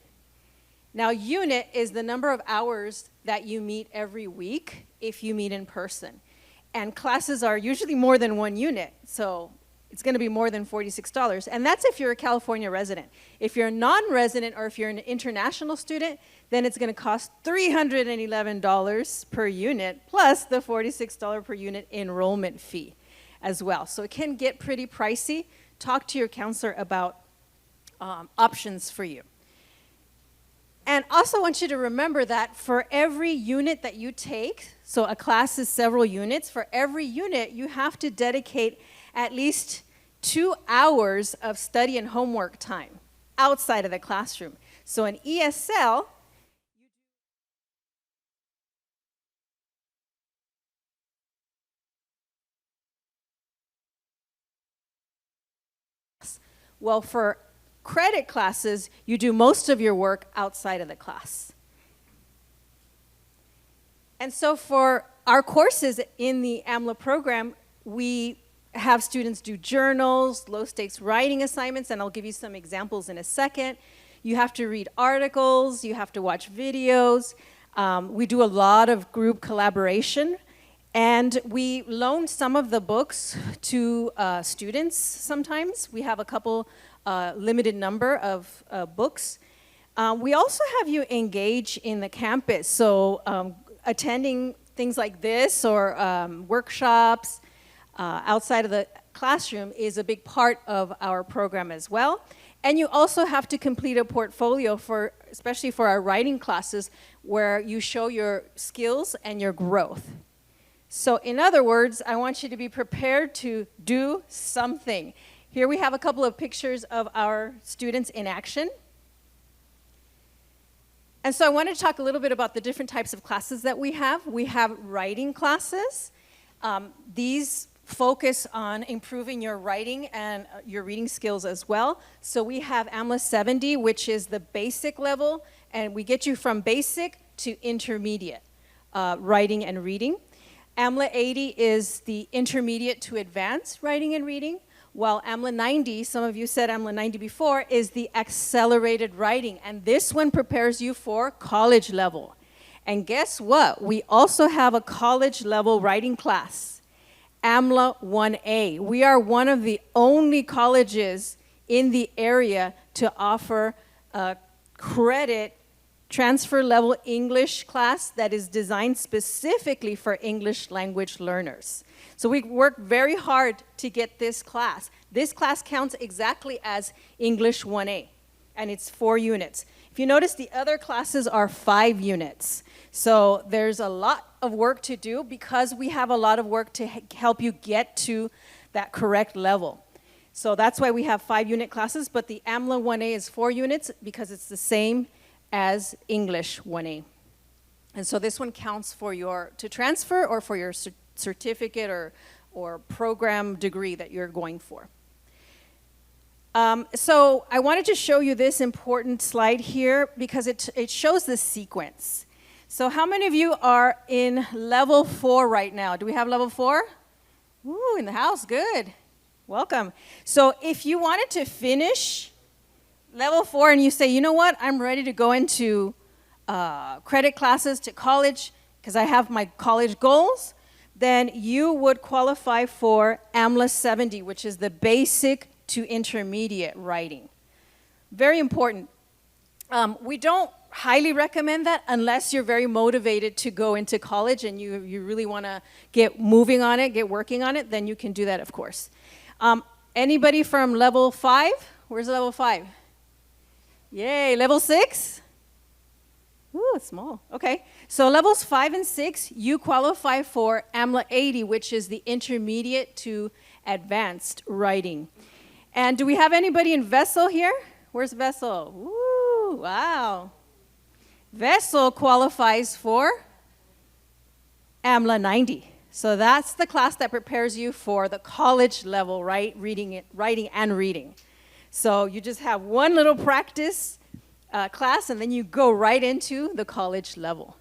Now, unit is the number of hours that you meet every week if you meet in person. And classes are usually more than one unit, so it's gonna be more than $46. And that's if you're a California resident. If you're a non-resident or if you're an international student, then it's gonna cost $311 per unit plus the $46 per unit enrollment fee as well. So it can get pretty pricey. Talk to your counselor about options for you. And also want you to remember that for every unit that you take, so a class is several units, for every unit you have to dedicate at least 2 hours of study and homework time outside of the classroom. So in ESL, well, for credit classes, you do most of your work outside of the class. And so for our courses in the AMLA program, we have students do journals, low-stakes writing assignments, and I'll give you some examples in a second. You have to read articles, you have to watch videos. We do a lot of group collaboration, and we loan some of the books to students sometimes. We have a couple limited number of books. We also have you engage in the campus, so attending things like this or workshops outside of the classroom is a big part of our program as well. And you also have to complete a portfolio for, especially for our writing classes, where you show your skills and your growth. So in other words, I want you to be prepared to do something. Here we have a couple of pictures of our students in action. And so I wanted to talk a little bit about the different types of classes that we have. We have writing classes. These focus on improving your writing and your reading skills as well. So we have AMLA 70, which is the basic level, and we get you from basic to intermediate writing and reading. AMLA 80 is the intermediate to advanced writing and reading, while AMLA 90, some of you said AMLA 90 before, is the accelerated writing, and this one prepares you for college level. And guess what? We also have a college level writing class. AMLA 1A. We are one of the only colleges in the area to offer a credit transfer level English class that is designed specifically for English language learners. So we work very hard to get this class. This class counts exactly as English 1A, and it's 4 units. If you notice, the other classes are 5 units. So there's a lot of work to do because we have a lot of work to help you get to that correct level. So that's why we have 5-unit classes, but the AMLA 1A is 4 units because it's the same as English 1A. And so this one counts for your, to transfer or for your certificate or program degree that you're going for. So I wanted to show you this important slide here because it shows the sequence. So how many of you are in level 4 right now? Do we have level 4? Ooh, in the house, good. Welcome. So if you wanted to finish level 4 and you say, you know what, I'm ready to go into credit classes to college because I have my college goals, then you would qualify for AMLA 70, which is the basic to intermediate writing. Very important. We don't highly recommend that unless you're very motivated to go into college and you really want to get moving on it, get working on it, then you can do that, of course. Anybody from level 5? Where's level 5? Yay, level 6? Ooh, it's small. Okay. So levels 5 and 6, you qualify for AMLA 80, which is the intermediate to advanced writing. And do we have anybody in Vessel here? Where's Vessel? Woo, wow. Vessel qualifies for AMLA 90. So that's the class that prepares you for the college level, right? Writing and reading. So you just have one little practice class, and then you go right into the college level.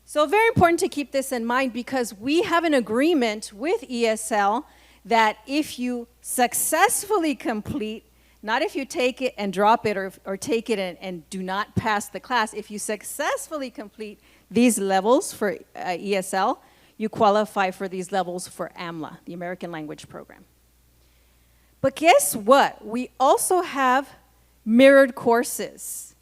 So very important to keep this in mind because we have an agreement with ESL that if you successfully complete, not if you take it and drop it or take it and do not pass the class, if you successfully complete these levels for ESL, you qualify for these levels for AMLA, the American Language Program. But guess what? We also have mirrored courses.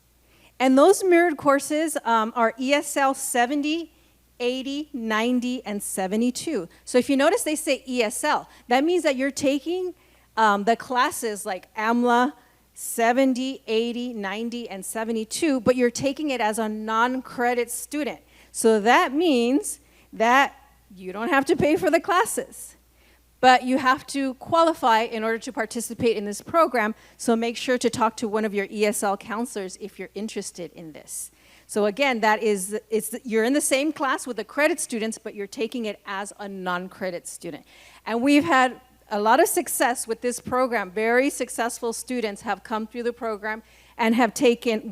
And those mirrored courses are ESL 70, 80, 90, and 72. So if you notice they say ESL, that means that you're taking the classes like AMLA 70, 80, 90, and 72, but you're taking it as a non-credit student. So that means that you don't have to pay for the classes, but you have to qualify in order to participate in this program, so make sure to talk to one of your ESL counselors if you're interested in this. So again, you're in the same class with the credit students, but you're taking it as a non-credit student. And we've had a lot of success with this program. Very successful students have come through the program and have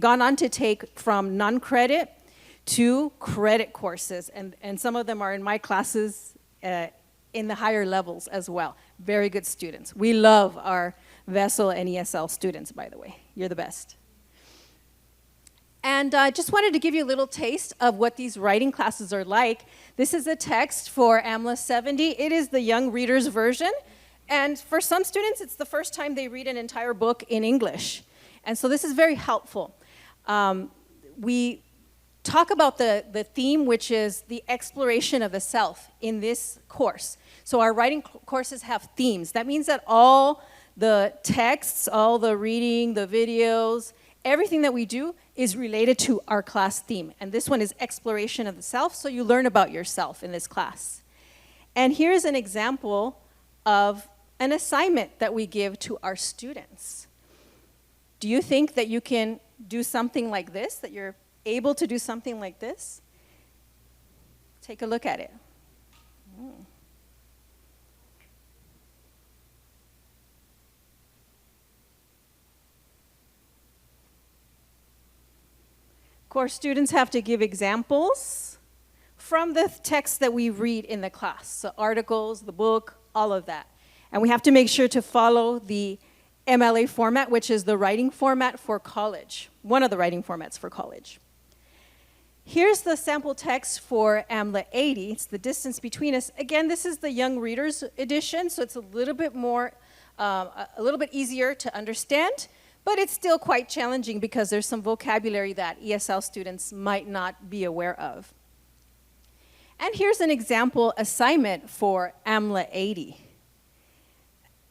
gone on to take from non-credit to credit courses. And some of them are in my classes in the higher levels as well. Very good students. We love our Vessel and ESL students, by the way. You're the best. And I just wanted to give you a little taste of what these writing classes are like. This is a text for AMLA 70. It is the young reader's version. And for some students, it's the first time they read an entire book in English. And so this is very helpful. We talk about the theme, which is the exploration of the self in this course. So our writing courses have themes. That means that all the texts, all the reading, the videos, everything that we do is related to our class theme. And this one is exploration of the self, so you learn about yourself in this class. And here's an example of an assignment that we give to our students. Do you think that you can do something like this, that you're able to do something like this? Take a look at it. Of course, students have to give examples from the text that we read in the class. So articles, the book, all of that. And we have to make sure to follow the MLA format, which is the writing format for college, one of the writing formats for college. Here's the sample text for AMLA 80. It's the distance between us. Again, this is the young readers edition, so it's a little bit more, a little bit easier to understand, but it's still quite challenging because there's some vocabulary that ESL students might not be aware of. And here's an example assignment for AMLA 80.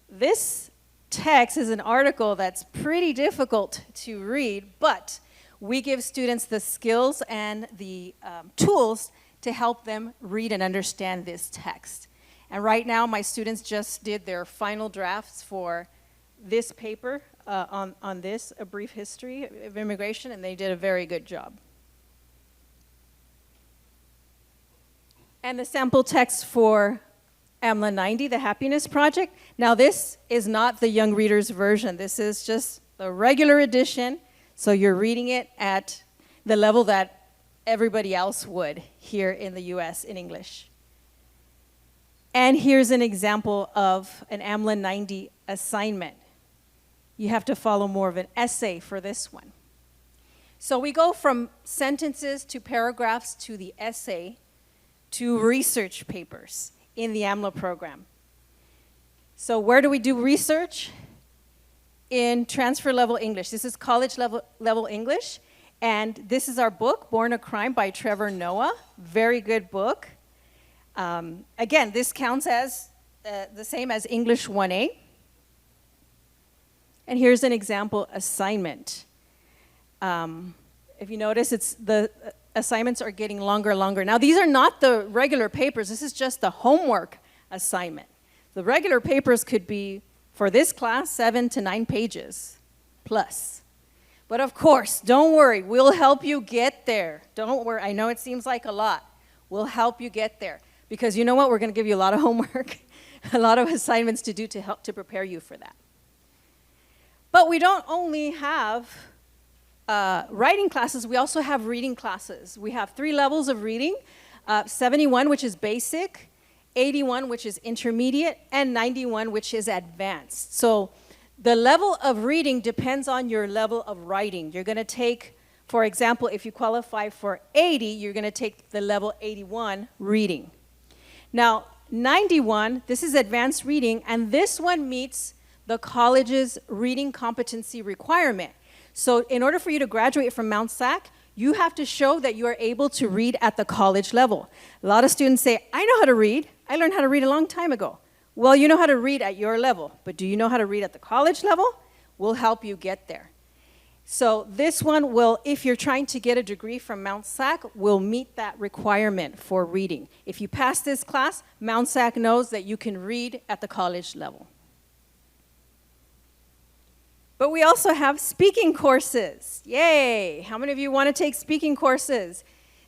This text is an article that's pretty difficult to read, but we give students the skills and the tools to help them read and understand this text. And right now, my students just did their final drafts for this paper on this, A Brief History of Immigration, and they did a very good job. And the sample text for AMLA 90, the Happiness Project. Now, this is not the young readers version. This is just the regular edition. So you're reading it at the level that everybody else would here in the US in English. And here's an example of an AMLA 90 assignment. You have to follow more of an essay for this one. So we go from sentences to paragraphs to the essay to research papers in the AMLA program. So where do we do research? In transfer level English. This is college level English, and this is our book, Born a Crime by Trevor Noah. Very good book. Again, this counts as the same as English 1A. And here's an example assignment. If you notice, the assignments are getting longer and longer. Now, these are not the regular papers. This is just the homework assignment. The regular papers could be, for this class, 7 to 9 pages plus. But of course, don't worry, we'll help you get there. Don't worry, I know it seems like a lot. We'll help you get there. Because you know what, we're gonna give you a lot of homework, a lot of assignments to do to help to prepare you for that. But we don't only have writing classes, we also have reading classes. We have 3 levels of reading, 71, which is basic, 81, which is intermediate, and 91, which is advanced. So the level of reading depends on your level of writing. You're going to take, for example, if you qualify for 80, you're going to take the level 81 reading. Now, 91, this is advanced reading, and this one meets the college's reading competency requirement. So in order for you to graduate from Mount SAC, you have to show that you are able to read at the college level. A lot of students say, I know how to read. I learned how to read a long time ago. Well, you know how to read at your level, but do you know how to read at the college level? We'll help you get there. So this one will, if you're trying to get a degree from Mount SAC, will meet that requirement for reading. If you pass this class, Mount SAC knows that you can read at the college level. But we also have speaking courses. Yay! How many of you want to take speaking courses?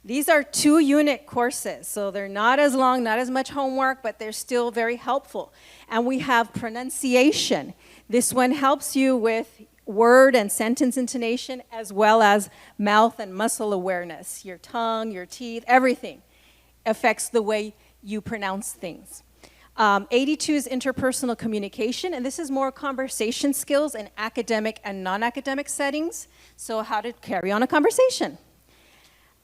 These are 2-unit courses, so they're not as long, not as much homework, but they're still very helpful. And we have pronunciation. This one helps you with word and sentence intonation, as well as mouth and muscle awareness. Your tongue, your teeth, everything affects the way you pronounce things. 82 is interpersonal communication, and this is more conversation skills in academic and non-academic settings, so how to carry on a conversation.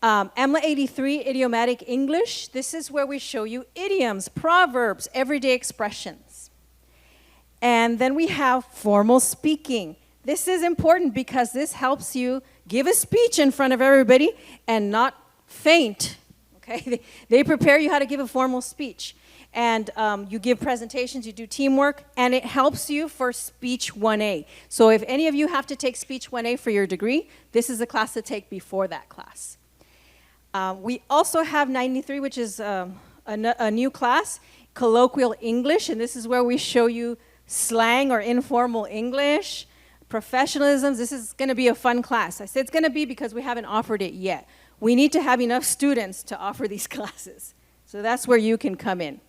AMLA 83, idiomatic English. This is where we show you idioms, proverbs, everyday expressions. And then we have formal speaking. This is important because this helps you give a speech in front of everybody and not faint, okay? They prepare you how to give a formal speech. And you give presentations, you do teamwork, and it helps you for Speech 1A. So if any of you have to take Speech 1A for your degree, this is a class to take before that class. We also have 93, which is a new class, Colloquial English, and this is where we show you slang or informal English, professionalisms. This is going to be a fun class. I said it's going to be because we haven't offered it yet. We need to have enough students to offer these classes. So that's where you can come in.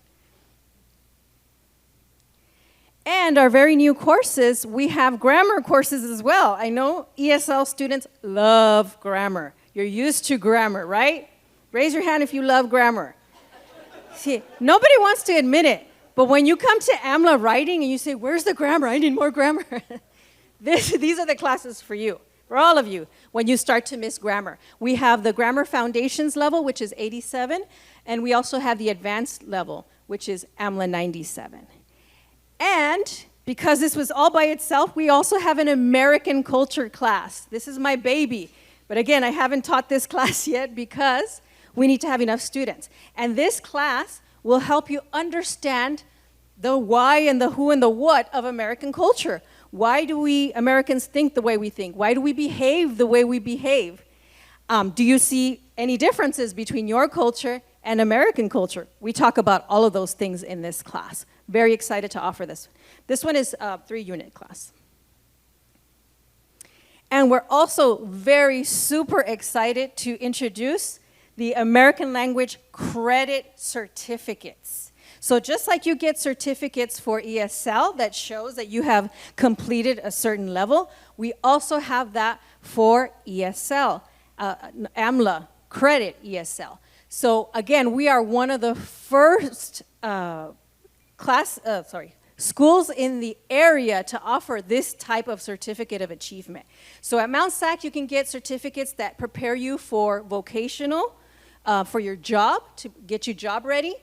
And our very new courses, we have grammar courses as well. I know ESL students love grammar. You're used to grammar, right? Raise your hand if you love grammar. See, nobody wants to admit it, but when you come to AMLA writing and you say, where's the grammar? I need more grammar. These are the classes for you, for all of you, when you start to miss grammar. We have the Grammar Foundations level, which is 87, and we also have the advanced level, which is AMLA 97. And because this was all by itself, we also have an American culture class. This is my baby. But again, I haven't taught this class yet because we need to have enough students. And this class will help you understand the why and the who and the what of American culture. Why do we Americans think the way we think? Why do we behave the way we behave? Do you see any differences between your culture and American culture? We talk about all of those things in this class. Very excited to offer this. This one is a 3-unit class. And we're also very super excited to introduce the American Language Credit Certificates. So just like you get certificates for ESL that shows that you have completed a certain level, we also have that for ESL, AMLA, Credit ESL. So again, we are one of the first schools in the area to offer this type of certificate of achievement. So at Mount SAC, you can get certificates that prepare you for vocational, for your job, to get you job ready.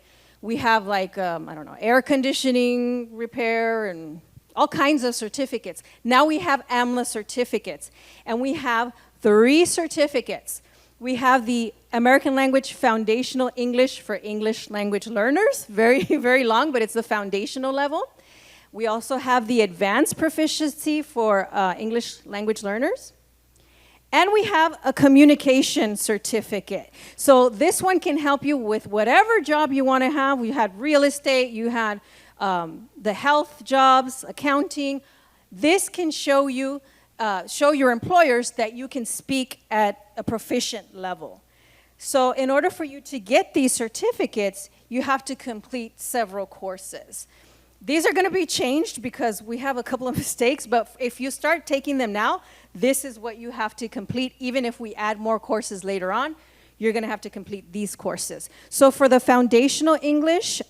We have like, air conditioning repair and all kinds of certificates. Now we have AMLA certificates, and we have 3 certificates. We have the American Language Foundational English for English language learners, very, very long, but it's the foundational level. We also have the Advanced Proficiency for English language learners. And we have a communication certificate. So this one can help you with whatever job you want to have. We had real estate, you had the health jobs, accounting. This can show you, show your employers that you can speak at a proficient level. So in order for you to get these certificates, you have to complete several courses. These are going to be changed because we have a couple of mistakes, but if you start taking them now, this is what you have to complete. Even if we add more courses later on, you're going to have to complete these courses. So for the Foundational English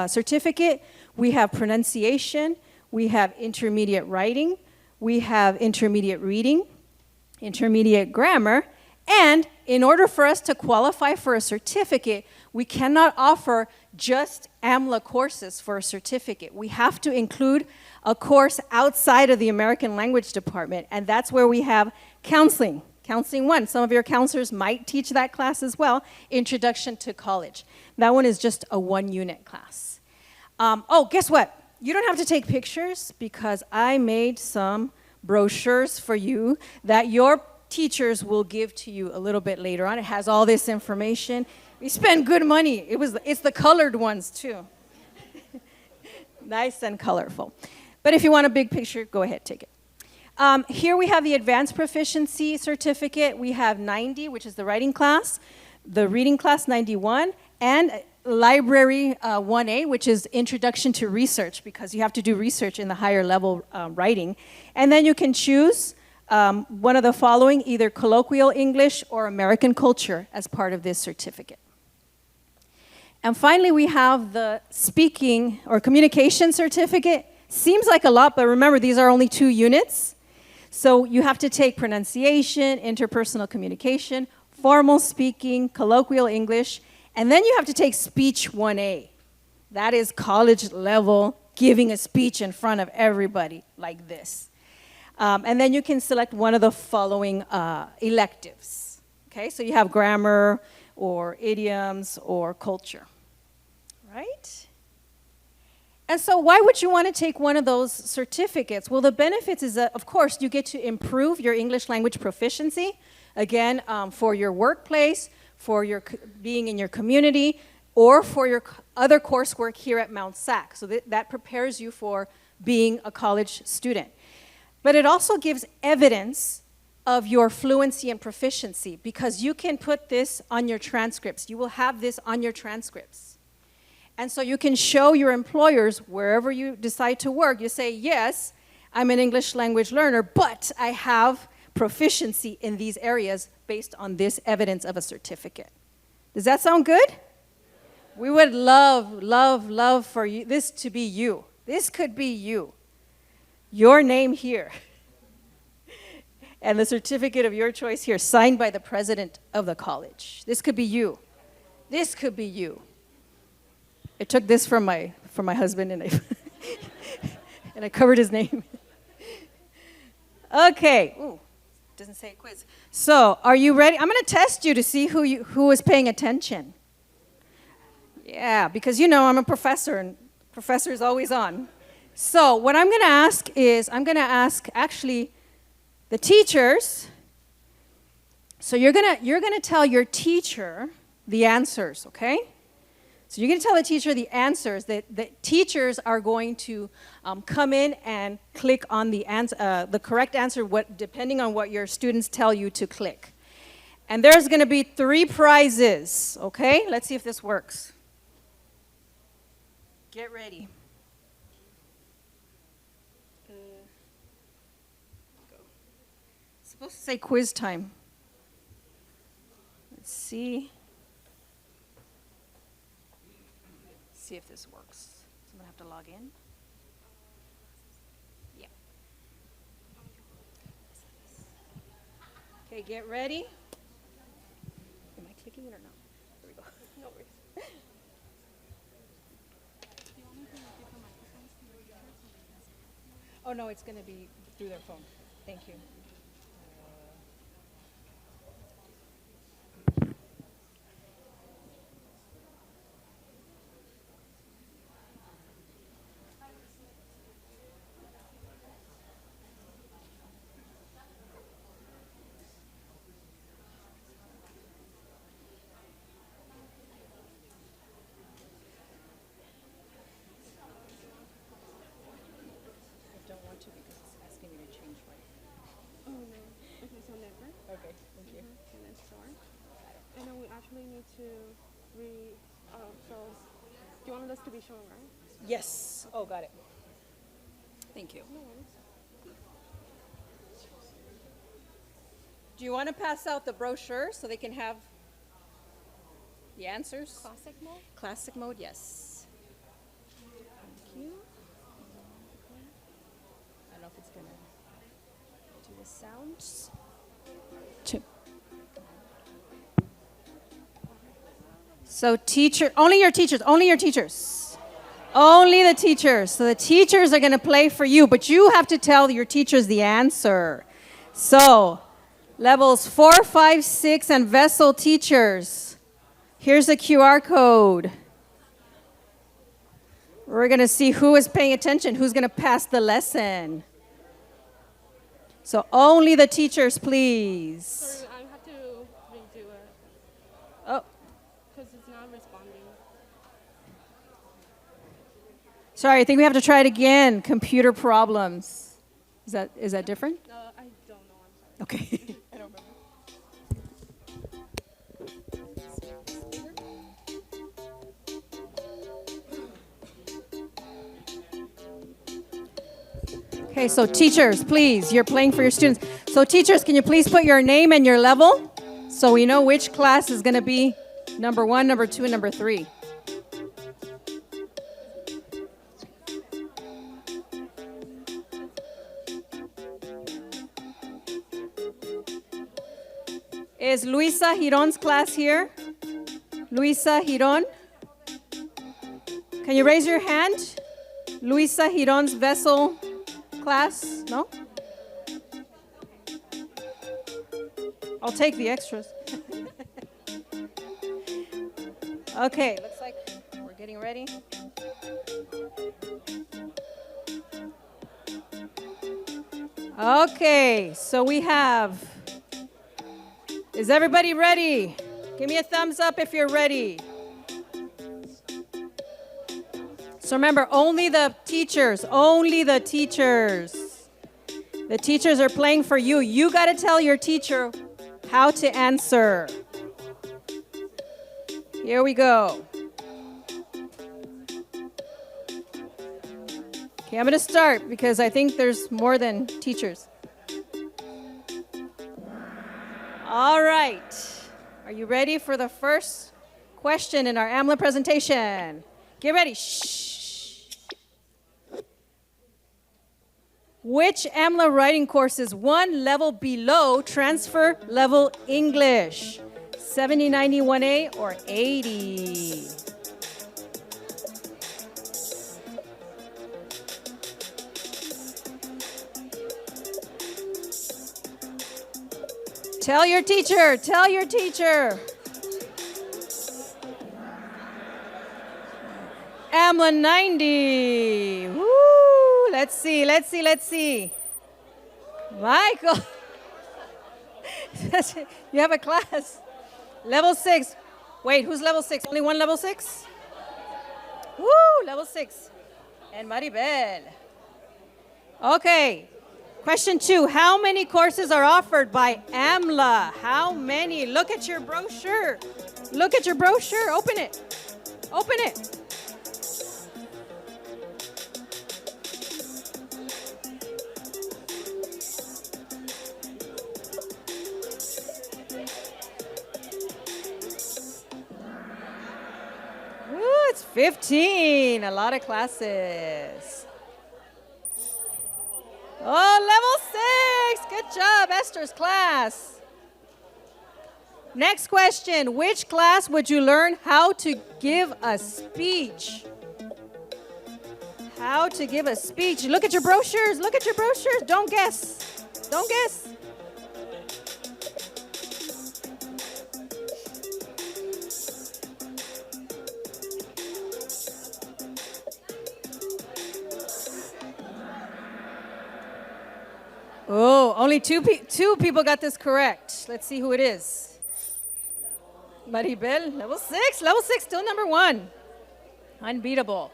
certificate, we have pronunciation, we have intermediate writing, we have intermediate reading, intermediate grammar, and in order for us to qualify for a certificate, we cannot offer just AMLA courses for a certificate. We have to include a course outside of the American Language Department, and that's where we have counseling. Counseling 1, some of your counselors might teach that class as well, Introduction to College. That one is just a 1-unit class. Guess what? You don't have to take pictures because I made some brochures for you that your teachers will give to you a little bit later on. It has all this information. We spend good money. It's the colored ones too. Nice and colorful. But if you want a big picture, go ahead, take it. Here we have the Advanced Proficiency Certificate. We have 90, which is the writing class, the reading class 91, and Library 1A, which is Introduction to Research, because you have to do research in the higher level writing. And then you can choose one of the following, either Colloquial English or American Culture as part of this certificate. And finally, we have the Speaking or Communication Certificate. Seems like a lot, but remember, these are only 2 units. So you have to take pronunciation, interpersonal communication, formal speaking, colloquial English, and then you have to take Speech 1A. That is college level, giving a speech in front of everybody like this. And then you can select one of the following electives. Okay, so you have grammar, or idioms or culture, right? And so why would you want to take one of those certificates? Well, the benefits is that, of course, you get to improve your English language proficiency, again, for your workplace, for your being in your community, or for your other coursework here at Mount SAC. So that prepares you for being a college student. But it also gives evidence of your fluency and proficiency, because you can put this on your transcripts. You will have this on your transcripts. And so you can show your employers wherever you decide to work, you say, yes, I'm an English language learner, but I have proficiency in these areas based on this evidence of a certificate. Does that sound good? We would love, love, love for you, this to be you. This could be you. Your name here. And the certificate of your choice here, signed by the president of the college. This could be you. This could be you. I took this from my husband, and I covered his name. Okay. Ooh, doesn't say quiz. So, are you ready? I'm going to test you to see who is paying attention. Yeah, because I'm a professor, and professor is always on. So, what I'm going to ask is, I'm going to ask actually the teachers. So you're gonna tell your teacher the answers, okay? So you're going to tell the teacher the answers. That the teachers are going to come in and click on the correct answer, depending on what your students tell you to click. And there's going to be 3 prizes, okay? Let's see if this works. Get ready. It's supposed to say quiz time. Let's see. See if this works. So I'm going to have to log in. Yeah. Okay, get ready. Am I clicking it or no? There we go. No worries. Oh, no, it's going to be through their phone. Thank you. Don't want to because it's asking me to change my... Oh, no. Okay, so never. Okay, thank you. And then start. And then we actually need to so you wanted us to be shown, right? Yes. Oh, got it. Thank you. No worries. Do you want to pass out the brochure so they can have the answers? Classic mode? Classic mode, yes. Thank you. I don't know if it's going to do the sounds. So only your teachers. Only the teachers. So the teachers are going to play for you, but you have to tell your teachers the answer. So, levels 4, 5, 6, and vessel teachers. Here's a QR code. We're going to see who is paying attention, who's going to pass the lesson. So only the teachers, please. Sorry, I have to redo it. Oh. Because it's not responding. Sorry, I think we have to try it again. Computer problems. Is that different? I don't know, I'm sorry. Okay. I don't remember. Okay, so teachers, please, you're playing for your students. So teachers, can you please put your name and your level so we know which class is going to be number 1, number 2, and number 3. Is Luisa Giron's class here? Luisa Giron? Can you raise your hand? Luisa Giron's vessel class? No? I'll take the extras. Okay, looks like we're getting ready. Okay, so we have, is everybody ready? Give me a thumbs up if you're ready. So remember, only the teachers, only the teachers. The teachers are playing for you. You got to tell your teacher how to answer. Here we go. Okay, I'm going to start because I think there's more than teachers. All right. Are you ready for the first question in our AMLA presentation? Get ready. Shh. Which AMLA writing course is one level below transfer level English? 70, 90, 1A, or 80? Tell your teacher, tell your teacher. AMLA 90. Woo! Let's see, let's see, let's see. Michael. You have a class. Level 6. Wait, who's level 6? Only one level 6? Woo, level 6. And Maribel. Okay. Question 2. How many courses are offered by AMLA? How many? Look at your brochure. Look at your brochure. Open it. Open it. Ooh, it's 15. A lot of classes. Oh, level 6. Good job, Esther's class. Next question. Which class would you learn how to give a speech? How to give a speech. Look at your brochures. Look at your brochures. Don't guess. Don't guess. Oh, only two people got this correct. Let's see who it is. Maribel, level 6. Level 6, still number 1. Unbeatable.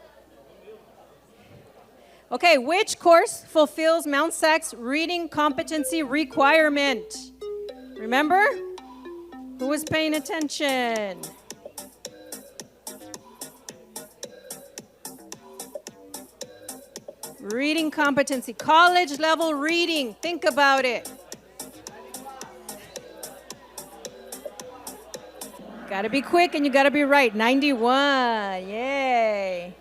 Okay, which course fulfills Mount SAC's reading competency requirement? Remember? Who was paying attention? Reading competency, college level reading. Think about it. Gotta be quick and you gotta be right. 91, yay.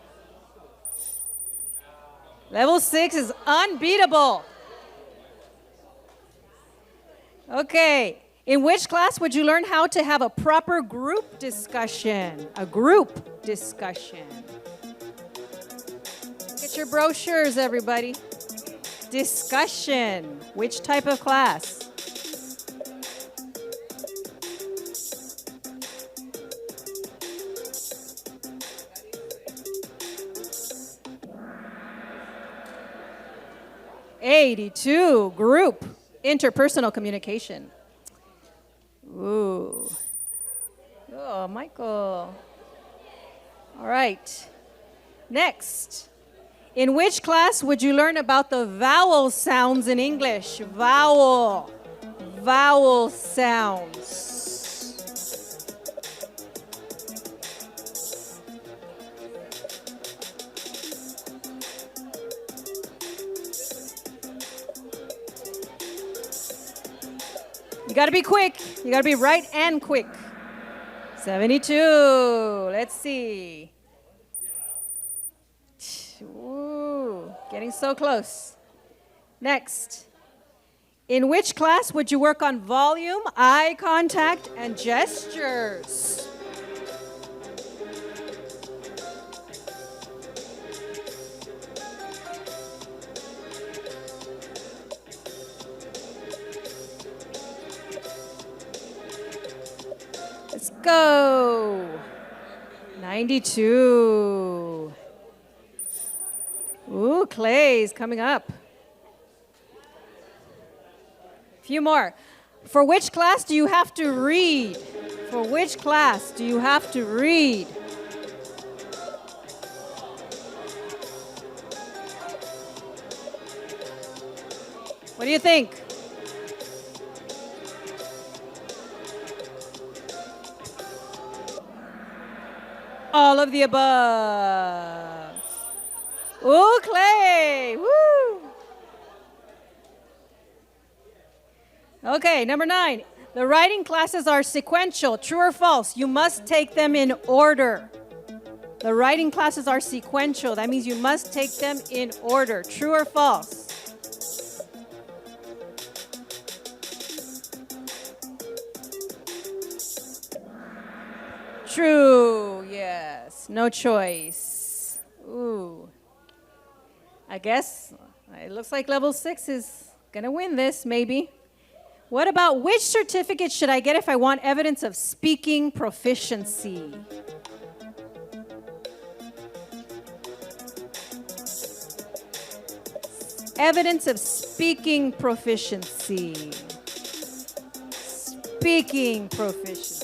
Level 6 is unbeatable. Okay, in which class would you learn how to have a proper group discussion? A group discussion. Get your brochures, everybody. Discussion. Which type of class? '82 group interpersonal communication. Ooh. Oh, Michael. All right. Next. In which class would you learn about the vowel sounds in English? Vowel sounds. You gotta be quick. You gotta be right and quick. 72. Let's see. Ooh, getting so close. Next. In which class would you work on volume, eye contact, and gestures? Let's go. 92. Ooh, Clay's coming up. Few more. For which class do you have to read? For which class do you have to read? What do you think? All of the above. Ooh, Clay. Woo. Okay, number 9. The writing classes are sequential. True or false? You must take them in order. The writing classes are sequential. That means you must take them in order. True or false? True, yes. No choice. Ooh. I guess it looks like level 6 is going to win this, maybe. What about which certificate should I get if I want evidence of speaking proficiency? Evidence of speaking proficiency. Speaking proficiency.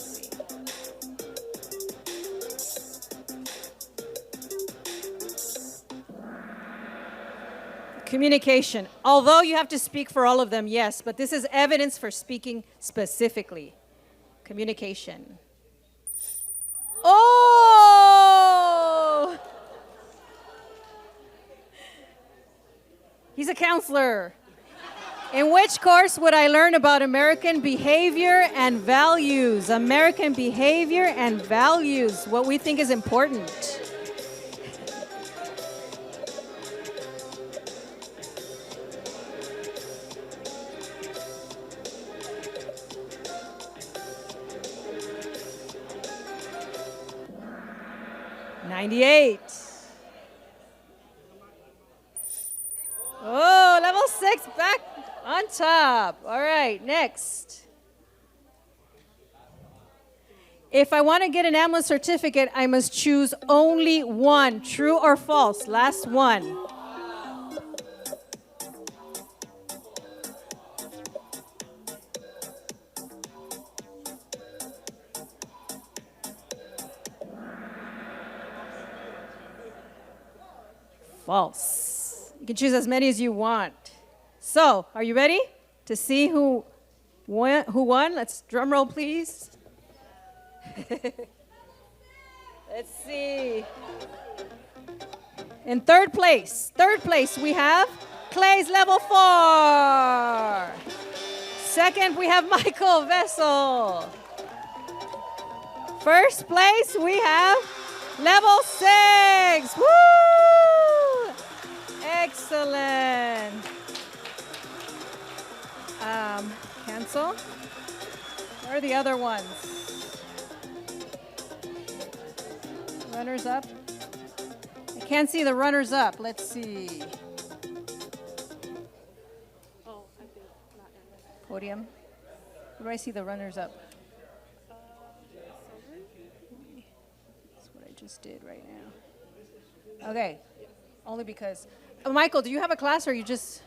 Communication. Although you have to speak for all of them, yes, but this is evidence for speaking specifically. Communication. Oh! He's a counselor. In which course would I learn about American behavior and values? American behavior and values, what we think is important. Oh, level 6 back on top. All right, next. If I want to get an AMLA certificate, I must choose only one. True or false? Last one. False. You can choose as many as you want. So, are you ready to see who won? Let's drum roll, please. Let's see. In third place, we have Clay's level 4. Second, we have Michael Vessel. First place, we have level 6. Woo! Excellent. Cancel. Where are the other ones? Runners up. I can't see the runners up. Let's see. Podium. Where do I see the runners up? That's what I just did right now. Okay. Only because. Michael, do you have a class or you just.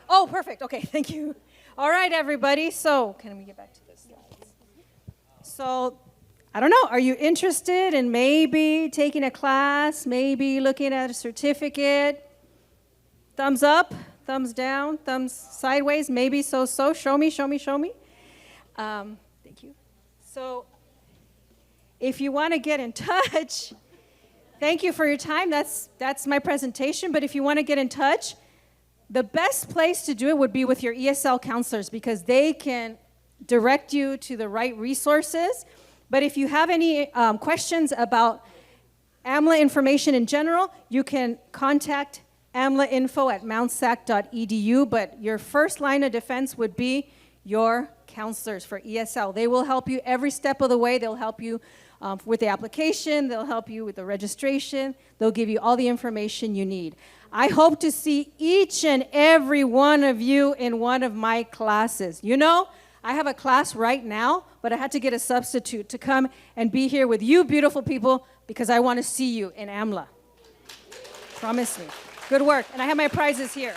Oh, perfect. Okay, thank you. All right, everybody. So, can we get back to the slides? So, I don't know. Are you interested in maybe taking a class, maybe looking at a certificate? Thumbs up, thumbs down, thumbs sideways, maybe so. Show me. Thank you. So, if you want to get in touch, thank you for your time. That's my presentation. But if you want to get in touch, the best place to do it would be with your ESL counselors because they can direct you to the right resources. But if you have any questions about AMLA information in general, you can contact amlainfo@mountsac.edu. But your first line of defense would be your counselors for ESL. They will help you every step of the way. They'll help you with the application. They'll help you with the registration. They'll give you all the information you need. I hope to see each and every one of you in one of my classes. You know, I have a class right now, but I had to get a substitute to come and be here with you beautiful people because I want to see you in AMLA. Promise me. Good work. And I have my prizes here.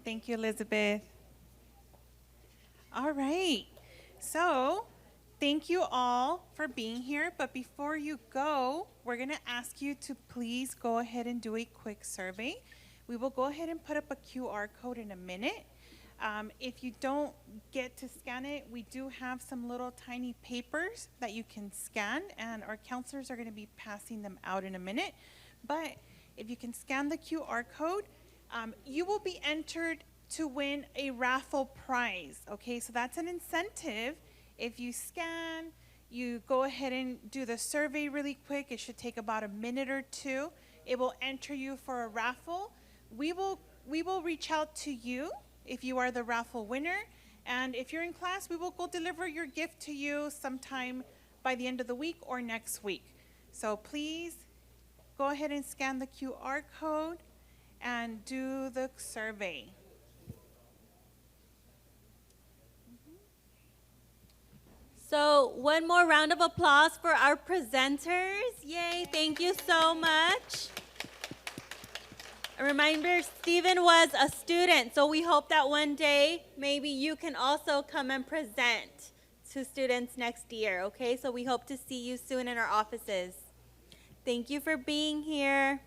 Thank you, Elizabeth. All right. So, thank you all for being here. But before you go, we're going to ask you to please go ahead and do a quick survey. We will go ahead and put up a QR code in a minute. If you don't get to scan it, we do have some little tiny papers that you can scan, and our counselors are going to be passing them out in a minute. But if you can scan the QR code, you will be entered to win a raffle prize. Okay, so that's an incentive. If you scan, you go ahead and do the survey really quick. It should take about a minute or two. It will enter you for a raffle. We will reach out to you if you are the raffle winner. And if you're in class, we will go deliver your gift to you sometime by the end of the week or next week. So please go ahead and scan the QR code and do the survey. So one more round of applause for our presenters. Yay, thank you so much. A reminder, Stephen was a student, so we hope that one day maybe you can also come and present to students next year, okay? So we hope to see you soon in our offices. Thank you for being here.